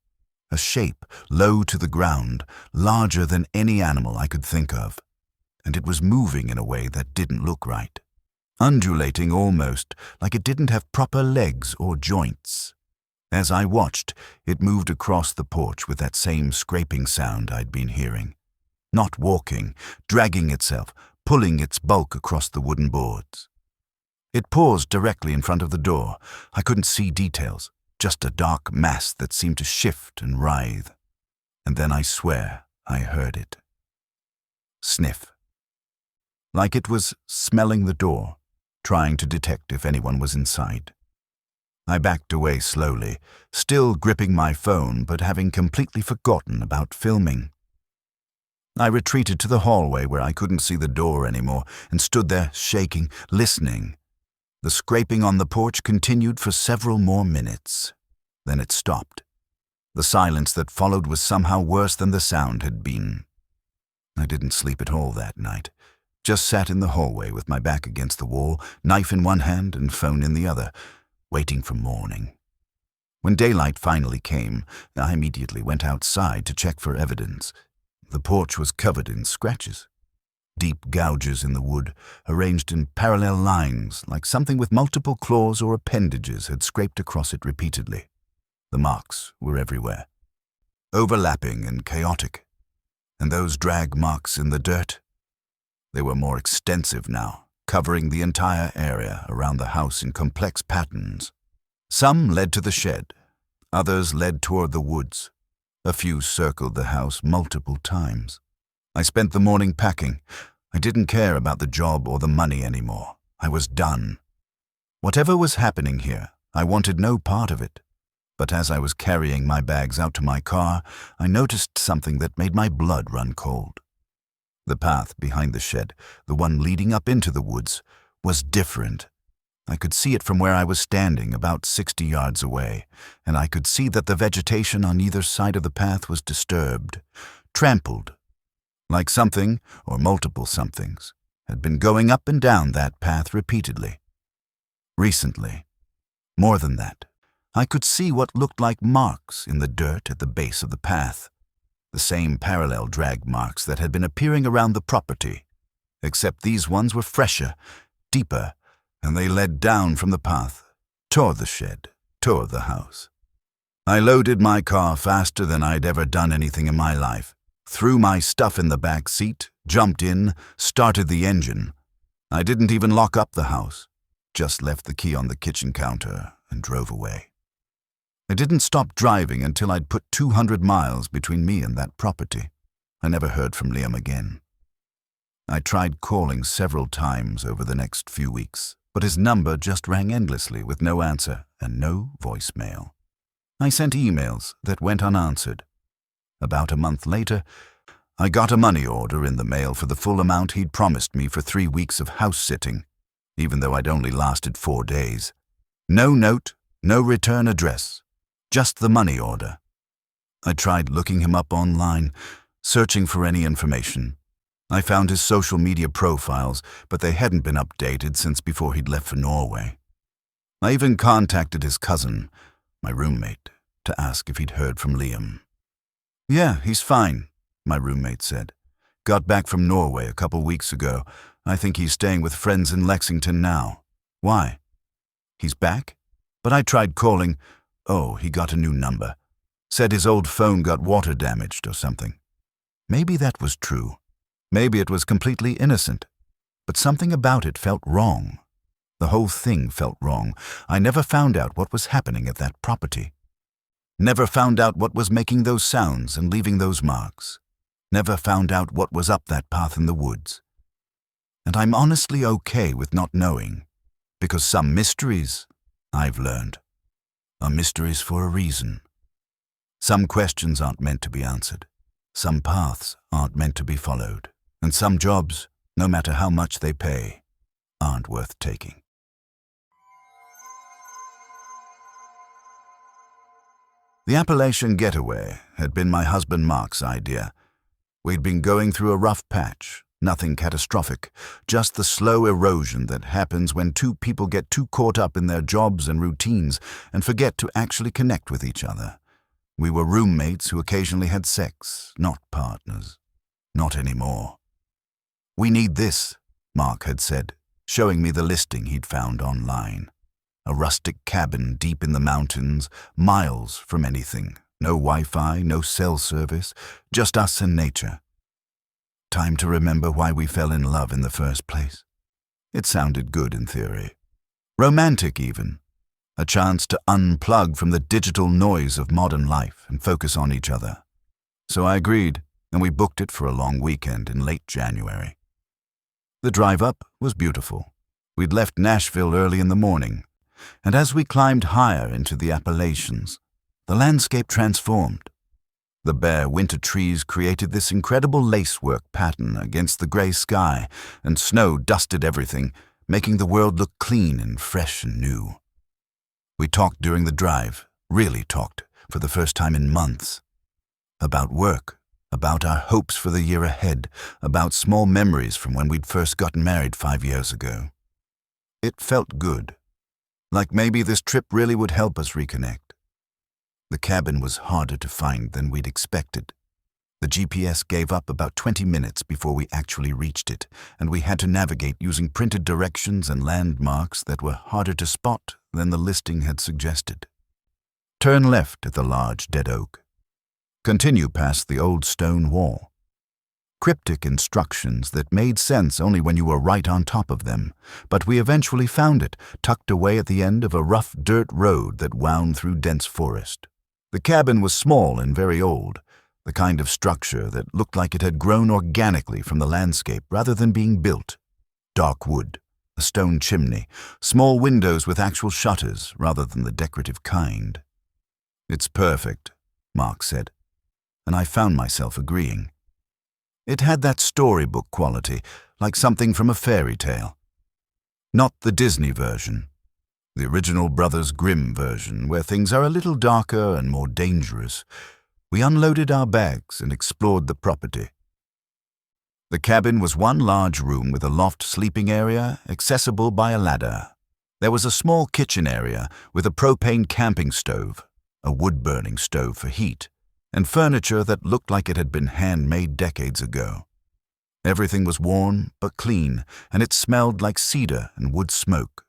[SPEAKER 1] A shape low to the ground, larger than any animal I could think of. And it was moving in a way that didn't look right. Undulating almost, like it didn't have proper legs or joints. As I watched, it moved across the porch with that same scraping sound I'd been hearing. Not walking, dragging itself, pulling its bulk across the wooden boards. It paused directly in front of the door. I couldn't see details, just a dark mass that seemed to shift and writhe. And then I swear I heard it. Sniff. Like it was smelling the door, trying to detect if anyone was inside. I backed away slowly, still gripping my phone but having completely forgotten about filming. I retreated to the hallway where I couldn't see the door anymore and stood there shaking, listening. The scraping on the porch continued for several more minutes. Then it stopped. The silence that followed was somehow worse than the sound had been. I didn't sleep at all that night. Just sat in the hallway with my back against the wall, knife in one hand and phone in the other, waiting for morning. When daylight finally came, I immediately went outside to check for evidence. The porch was covered in scratches. Deep gouges in the wood, arranged in parallel lines, like something with multiple claws or appendages had scraped across it repeatedly. The marks were everywhere, overlapping and chaotic. And those drag marks in the dirt? They were more extensive now, covering the entire area around the house in complex patterns. Some led to the shed, others led toward the woods. A few circled the house multiple times. I spent the morning packing. I didn't care about the job or the money anymore. I was done. Whatever was happening here, I wanted no part of it. But as I was carrying my bags out to my car, I noticed something that made my blood run cold. The path behind the shed, the one leading up into the woods, was different. I could see it from where I was standing, about 60 yards away, and I could see that the vegetation on either side of the path was disturbed, trampled, like something, or multiple somethings, had been going up and down that path repeatedly. Recently. More than that. I could see what looked like marks in the dirt at the base of the path, the same parallel drag marks that had been appearing around the property, except these ones were fresher, deeper, and they led down from the path, toward the shed, toward the house. I loaded my car faster than I'd ever done anything in my life, threw my stuff in the back seat, jumped in, started the engine. I didn't even lock up the house, just left the key on the kitchen counter and drove away. I didn't stop driving until I'd put 200 miles between me and that property. I never heard from Liam again. I tried calling several times over the next few weeks, but his number just rang endlessly with no answer and no voicemail. I sent emails that went unanswered. About a month later, I got a money order in the mail for the full amount he'd promised me for 3 weeks of house-sitting, even though I'd only lasted 4 days. No note, no return address, just the money order. I tried looking him up online, searching for any information. I found his social media profiles, but they hadn't been updated since before he'd left for Norway. I even contacted his cousin, my roommate, to ask if he'd heard from Liam. "Yeah, he's fine," my roommate said. "Got back from Norway a couple weeks ago. I think he's staying with friends in Lexington now." "Why?" "He's back?" But I tried calling. Oh, he got a new number. Said his old phone got water damaged or something. Maybe that was true. Maybe it was completely innocent. But something about it felt wrong. The whole thing felt wrong. I never found out what was happening at that property. Never found out what was making those sounds and leaving those marks. Never found out what was up that path in the woods. And I'm honestly okay with not knowing, because some mysteries, I've learned, are mysteries for a reason. Some questions aren't meant to be answered. Some paths aren't meant to be followed. And some jobs, no matter how much they pay, aren't worth taking. The Appalachian getaway had been my husband Mark's idea. We'd been going through a rough patch, nothing catastrophic, just the slow erosion that happens when two people get too caught up in their jobs and routines and forget to actually connect with each other. We were roommates who occasionally had sex, not partners. Not anymore. "We need this," Mark had said, showing me the listing he'd found online. A rustic cabin deep in the mountains, miles from anything. No Wi-Fi, no cell service, just us and nature. Time to remember why we fell in love in the first place. It sounded good in theory. Romantic even. A chance to unplug from the digital noise of modern life and focus on each other. So I agreed, and we booked it for a long weekend in late January. The drive up was beautiful. We'd left Nashville early in the morning, and as we climbed higher into the Appalachians, the landscape transformed. The bare winter trees created this incredible lacework pattern against the gray sky, and snow dusted everything, making the world look clean and fresh and new. We talked during the drive, really talked, for the first time in months. About work, about our hopes for the year ahead, about small memories from when we'd first gotten married 5 years ago. It felt good, like maybe this trip really would help us reconnect. The cabin was harder to find than we'd expected. The GPS gave up about 20 minutes before we actually reached it, and we had to navigate using printed directions and landmarks that were harder to spot than the listing had suggested. Turn left at the large dead oak. Continue past the old stone wall. Cryptic instructions that made sense only when you were right on top of them, but we eventually found it, tucked away at the end of a rough dirt road that wound through dense forest. The cabin was small and very old, the kind of structure that looked like it had grown organically from the landscape rather than being built. Dark wood, a stone chimney, small windows with actual shutters rather than the decorative kind. "It's perfect," Mark said, and I found myself agreeing. It had that storybook quality, like something from a fairy tale. Not the Disney version. The original Brothers Grimm version, where things are a little darker and more dangerous. We unloaded our bags and explored the property. The cabin was one large room with a loft sleeping area accessible by a ladder. There was a small kitchen area with a propane camping stove, a wood-burning stove for heat, and furniture that looked like it had been handmade decades ago. Everything was warm but clean, and it smelled like cedar and wood smoke.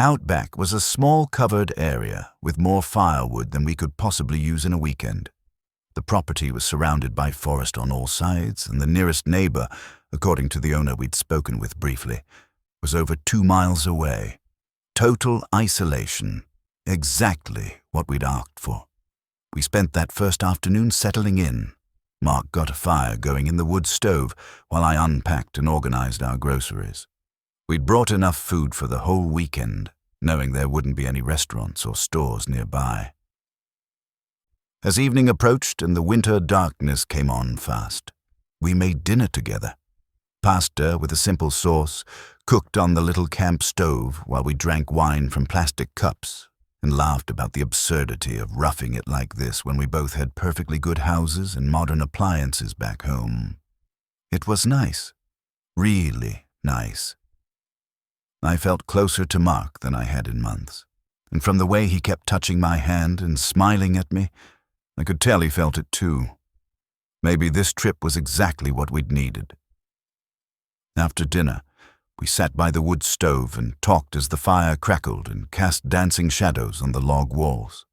[SPEAKER 1] Out back was a small covered area with more firewood than we could possibly use in a weekend. The property was surrounded by forest on all sides, and the nearest neighbor, according to the owner we'd spoken with briefly, was over 2 miles away. Total isolation. Exactly what we'd asked for. We spent that first afternoon settling in. Mark got a fire going in the wood stove while I unpacked and organized our groceries. We'd brought enough food for the whole weekend, knowing there wouldn't be any restaurants or stores nearby. As evening approached and the winter darkness came on fast, we made dinner together. Pasta with a simple sauce, cooked on the little camp stove while we drank wine from plastic cups and laughed about the absurdity of roughing it like this when we both had perfectly good houses and modern appliances back home. It was nice. Really nice. I felt closer to Mark than I had in months, and from the way he kept touching my hand and smiling at me, I could tell he felt it too. Maybe this trip was exactly what we'd needed. After dinner, we sat by the wood stove and talked as the fire crackled and cast dancing shadows on the log walls.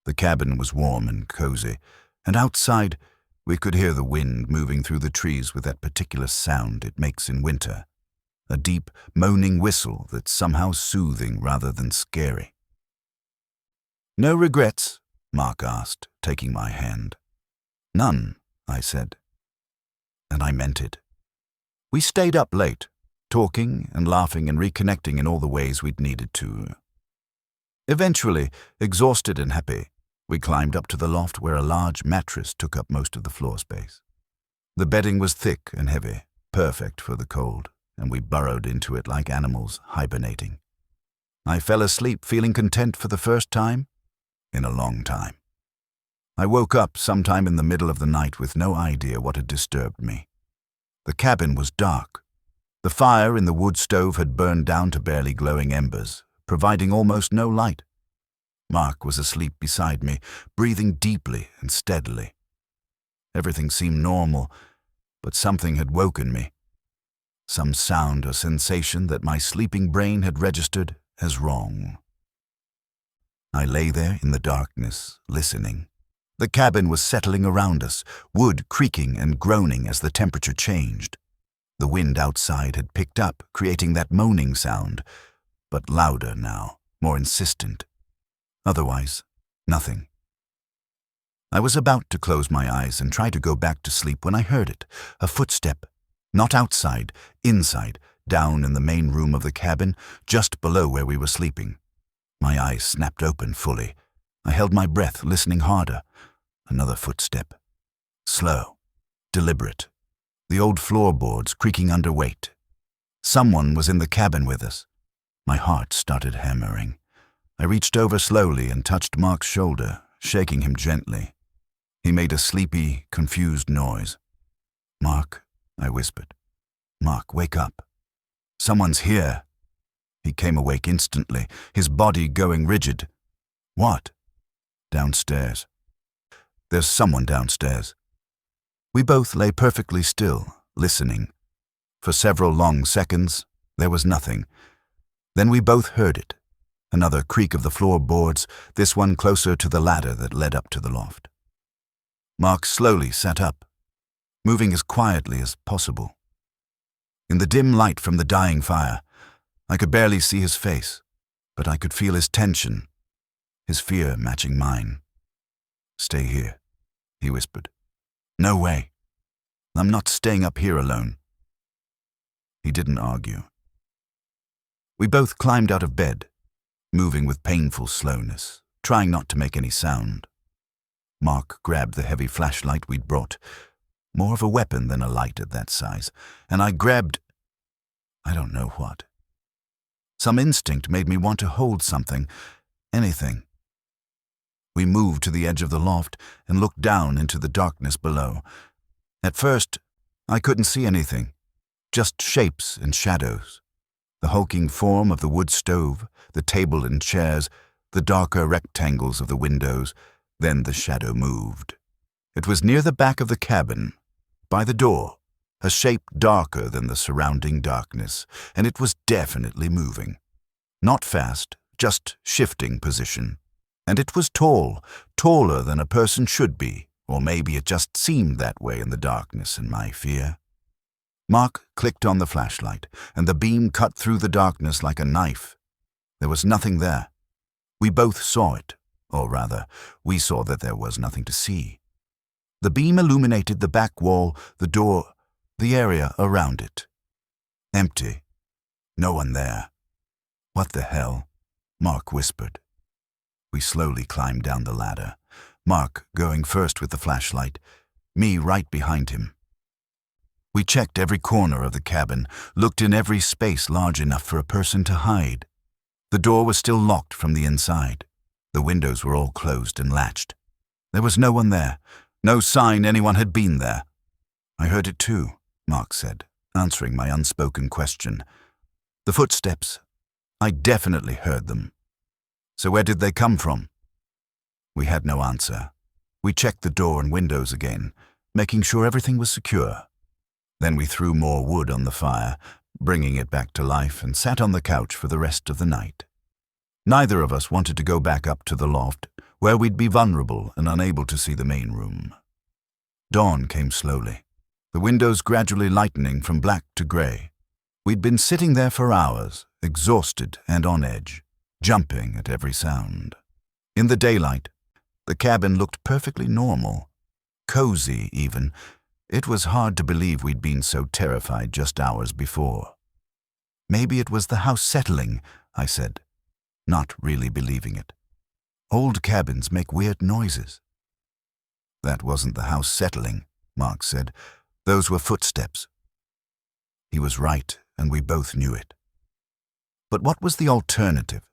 [SPEAKER 1] The cabin was warm and cozy, and outside we could hear the wind moving through the trees with that particular sound it makes in winter, a deep, moaning whistle that's somehow soothing rather than scary. "No regrets?" Mark asked, taking my hand. "None," I said. And I meant it. We stayed up late, talking and laughing and reconnecting in all the ways we'd needed to. Eventually, exhausted and happy, we climbed up to the loft where a large mattress took up most of the floor space. The bedding was thick and heavy, perfect for the cold, and we burrowed into it like animals hibernating. I fell asleep feeling content for the first time in a long time. I woke up sometime in the middle of the night with no idea what had disturbed me. The cabin was dark. The fire in the wood stove had burned down to barely glowing embers, providing almost no light. Mark was asleep beside me, breathing deeply and steadily. Everything seemed normal, but something had woken me. Some sound or sensation that my sleeping brain had registered as wrong. I lay there in the darkness, listening. The cabin was settling around us, wood creaking and groaning as the temperature changed. The wind outside had picked up, creating that moaning sound, but louder now, more insistent. Otherwise, nothing. I was about to close my eyes and try to go back to sleep when I heard it, a footstep, not outside, inside, down in the main room of the cabin, just below where we were sleeping. My eyes snapped open fully. I held my breath, listening harder. Another footstep. Slow, deliberate. The old floorboards creaking under weight. Someone was in the cabin with us. My heart started hammering. I reached over slowly and touched Mark's shoulder, shaking him gently. He made a sleepy, confused noise. "Mark," I whispered. "Mark, wake up. Someone's here." He came awake instantly, his body going rigid. "What?" "Downstairs. There's someone downstairs." We both lay perfectly still, listening. For several long seconds, there was nothing. Then we both heard it. Another creak of the floorboards, this one closer to the ladder that led up to the loft. Mark slowly sat up, moving as quietly as possible. In the dim light from the dying fire, I could barely see his face, but I could feel his tension, his fear matching mine. "Stay here," he whispered. "No way. I'm not staying up here alone." He didn't argue. We both climbed out of bed, moving with painful slowness, trying not to make any sound. Mark grabbed the heavy flashlight we'd brought, more of a weapon than a light at that size, and I grabbed, I don't know what. Some instinct made me want to hold something, anything. We moved to the edge of the loft and looked down into the darkness below. At first, I couldn't see anything, just shapes and shadows. The hulking form of the wood stove, the table and chairs, the darker rectangles of the windows. Then the shadow moved. It was near the back of the cabin, by the door, a shape darker than the surrounding darkness, and it was definitely moving. Not fast, just shifting position. And it was tall, taller than a person should be, or maybe it just seemed that way in the darkness and my fear. Mark clicked on the flashlight, and the beam cut through the darkness like a knife. There was nothing there. We both saw it, or rather, we saw that there was nothing to see. The beam illuminated the back wall, the door, the area around it. Empty. No one there. "What the hell?" Mark whispered. We slowly climbed down the ladder, Mark going first with the flashlight, me right behind him. We checked every corner of the cabin, looked in every space large enough for a person to hide. The door was still locked from the inside. The windows were all closed and latched. There was no one there, no sign anyone had been there. "I heard it too," Mark said, answering my unspoken question. "The footsteps. I definitely heard them. So where did they come from?" We had no answer. We checked the door and windows again, making sure everything was secure. Then we threw more wood on the fire, bringing it back to life, and sat on the couch for the rest of the night. Neither of us wanted to go back up to the loft, where we'd be vulnerable and unable to see the main room. Dawn came slowly, the windows gradually lightening from black to gray. We'd been sitting there for hours, exhausted and on edge, jumping at every sound. In the daylight, the cabin looked perfectly normal, cozy even. It was hard to believe we'd been so terrified just hours before. "Maybe it was the house settling," I said, not really believing it. "Old cabins make weird noises." "That wasn't the house settling," Mark said. "Those were footsteps." He was right, and we both knew it. But what was the alternative?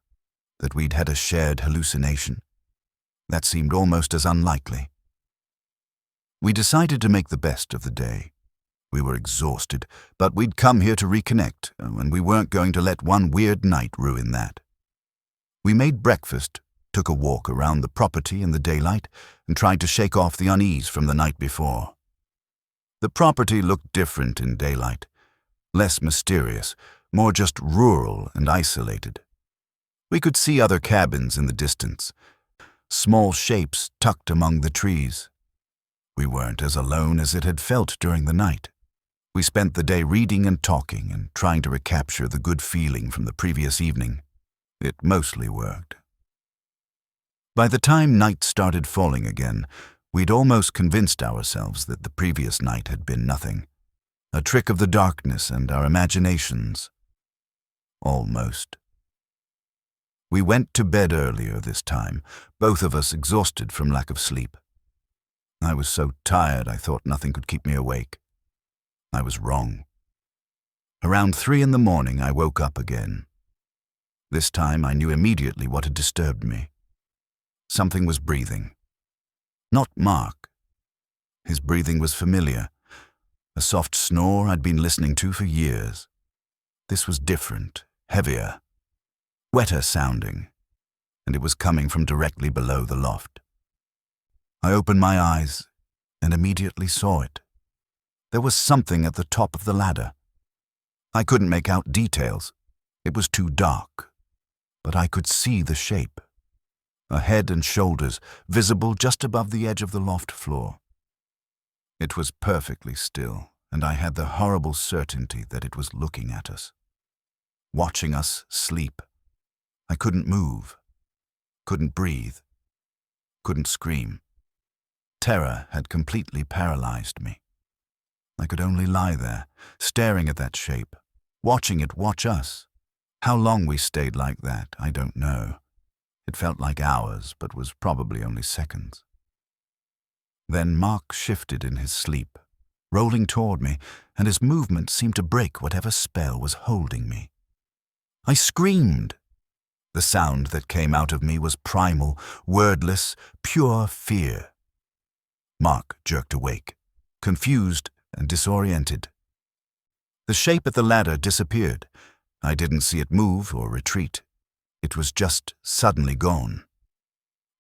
[SPEAKER 1] That we'd had a shared hallucination? That seemed almost as unlikely. We decided to make the best of the day. We were exhausted, but we'd come here to reconnect, and we weren't going to let one weird night ruin that. We made breakfast, took a walk around the property in the daylight, and tried to shake off the unease from the night before. The property looked different in daylight, less mysterious, more just rural and isolated. We could see other cabins in the distance, small shapes tucked among the trees. We weren't as alone as it had felt during the night. We spent the day reading and talking and trying to recapture the good feeling from the previous evening. It mostly worked. By the time night started falling again, we'd almost convinced ourselves that the previous night had been nothing, a trick of the darkness and our imaginations. Almost. We went to bed earlier this time, both of us exhausted from lack of sleep. I was so tired I thought nothing could keep me awake. I was wrong. Around 3 in the morning I woke up again. This time I knew immediately what had disturbed me. Something was breathing. Not Mark. His breathing was familiar, a soft snore I'd been listening to for years. This was different, heavier, wetter sounding, and it was coming from directly below the loft. I opened my eyes and immediately saw it. There was something at the top of the ladder. I couldn't make out details. It was too dark. But I could see the shape. A head and shoulders visible just above the edge of the loft floor. It was perfectly still, and I had the horrible certainty that it was looking at us, watching us sleep. I couldn't move, couldn't breathe, couldn't scream. Terror had completely paralyzed me. I could only lie there, staring at that shape, watching it watch us. How long we stayed like that, I don't know. It felt like hours, but was probably only seconds. Then Mark shifted in his sleep, rolling toward me, and his movement seemed to break whatever spell was holding me. I screamed. The sound that came out of me was primal, wordless, pure fear. Mark jerked awake, confused and disoriented. The shape at the ladder disappeared. I didn't see it move or retreat. It was just suddenly gone.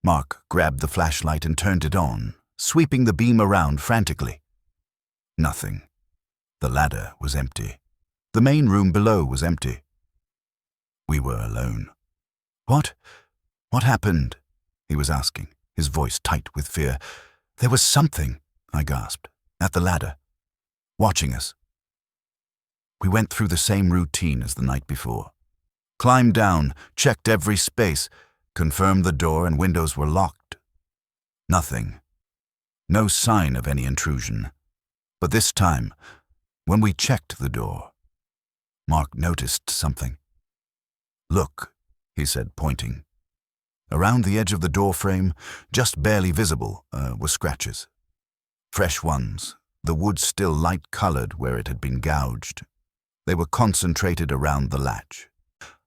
[SPEAKER 1] Mark grabbed the flashlight and turned it on, sweeping the beam around frantically. Nothing. The ladder was empty. The main room below was empty. We were alone. What happened? He was asking, his voice tight with fear. There was something, I gasped, at the ladder, watching us. We went through the same routine as the night before. Climbed down, checked every space, confirmed the door and windows were locked. Nothing. No sign of any intrusion. But this time, when we checked the door, Mark noticed something. Look, he said, pointing. Around the edge of the door frame, just barely visible, were scratches. Fresh ones, the wood still light-colored where it had been gouged. They were concentrated around the latch,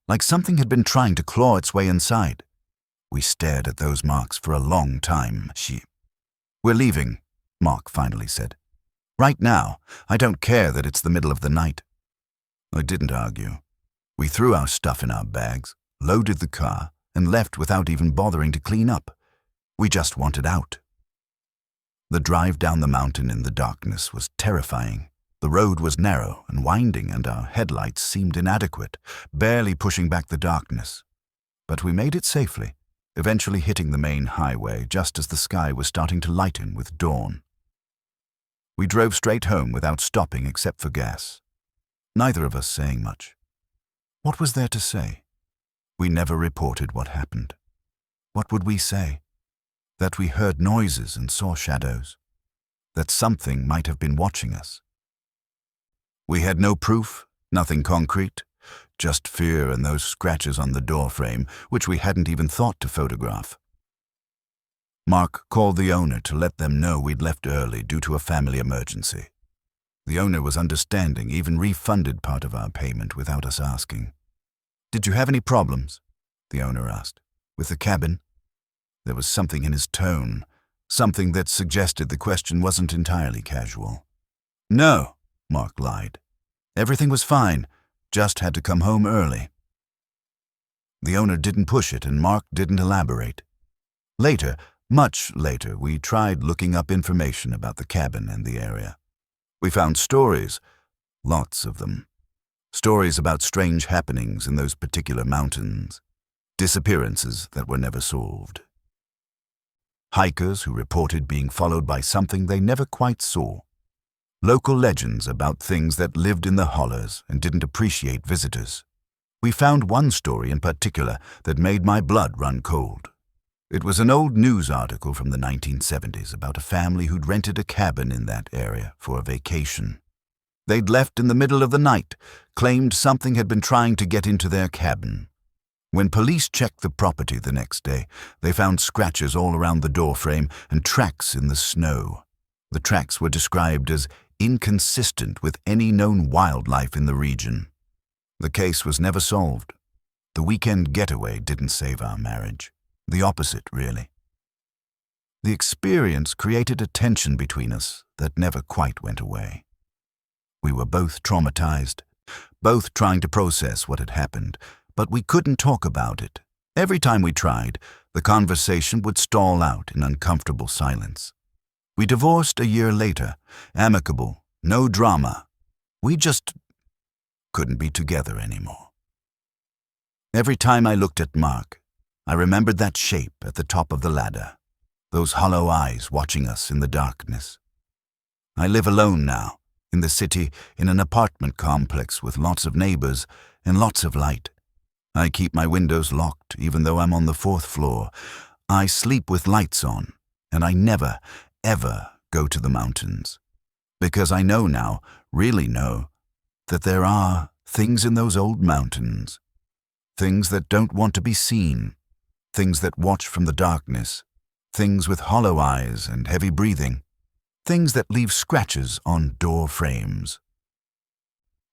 [SPEAKER 1] like something had been trying to claw its way inside. We stared at those marks for a long time. We're leaving, Mark finally said. Right now, I don't care that it's the middle of the night. I didn't argue. We threw our stuff in our bags, loaded the car, and left without even bothering to clean up. We just wanted out. The drive down the mountain in the darkness was terrifying. The road was narrow and winding, and our headlights seemed inadequate, barely pushing back the darkness. But we made it safely, eventually hitting the main highway just as the sky was starting to lighten with dawn. We drove straight home without stopping except for gas, neither of us saying much. What was there to say? We never reported what happened. What would we say? That we heard noises and saw shadows. That something might have been watching us. We had no proof, nothing concrete, just fear and those scratches on the doorframe, which we hadn't even thought to photograph. Mark called the owner to let them know we'd left early due to a family emergency. The owner was understanding, even refunded part of our payment without us asking. Did you have any problems? The owner asked. With the cabin? There was something in his tone, something that suggested the question wasn't entirely casual. No, Mark lied. Everything was fine, just had to come home early. The owner didn't push it and Mark didn't elaborate. Later, much later, we tried looking up information about the cabin and the area. We found stories, lots of them. Stories about strange happenings in those particular mountains, disappearances that were never solved. Hikers who reported being followed by something they never quite saw. Local legends about things that lived in the hollers and didn't appreciate visitors. We found one story in particular that made my blood run cold. It was an old news article from the 1970s about a family who'd rented a cabin in that area for a vacation. They'd left in the middle of the night, claimed something had been trying to get into their cabin. When police checked the property the next day, they found scratches all around the doorframe and tracks in the snow. The tracks were described as inconsistent with any known wildlife in the region. The case was never solved. The weekend getaway didn't save our marriage. The opposite, really. The experience created a tension between us that never quite went away. We were both traumatized, both trying to process what had happened, but we couldn't talk about it. Every time we tried, the conversation would stall out in uncomfortable silence. We divorced a year later, amicable, no drama. We just couldn't be together anymore. Every time I looked at Mark, I remembered that shape at the top of the ladder, those hollow eyes watching us in the darkness. I live alone now, in the city, in an apartment complex with lots of neighbors and lots of light. I keep my windows locked even though I'm on the 4th floor. I sleep with lights on, and I never, ever go to the mountains. Because I know now, really know, that there are things in those old mountains. Things that don't want to be seen. Things that watch from the darkness. Things with hollow eyes and heavy breathing. Things that leave scratches on door frames.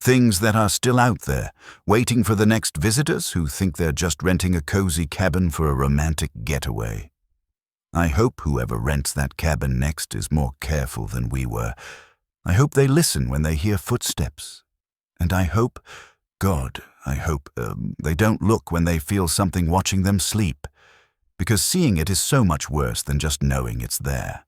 [SPEAKER 1] Things that are still out there, waiting for the next visitors who think they're just renting a cozy cabin for a romantic getaway. I hope whoever rents that cabin next is more careful than we were. I hope they listen when they hear footsteps. And I hope God, I hope they don't look when they feel something watching them sleep, because seeing it is so much worse than just knowing it's there.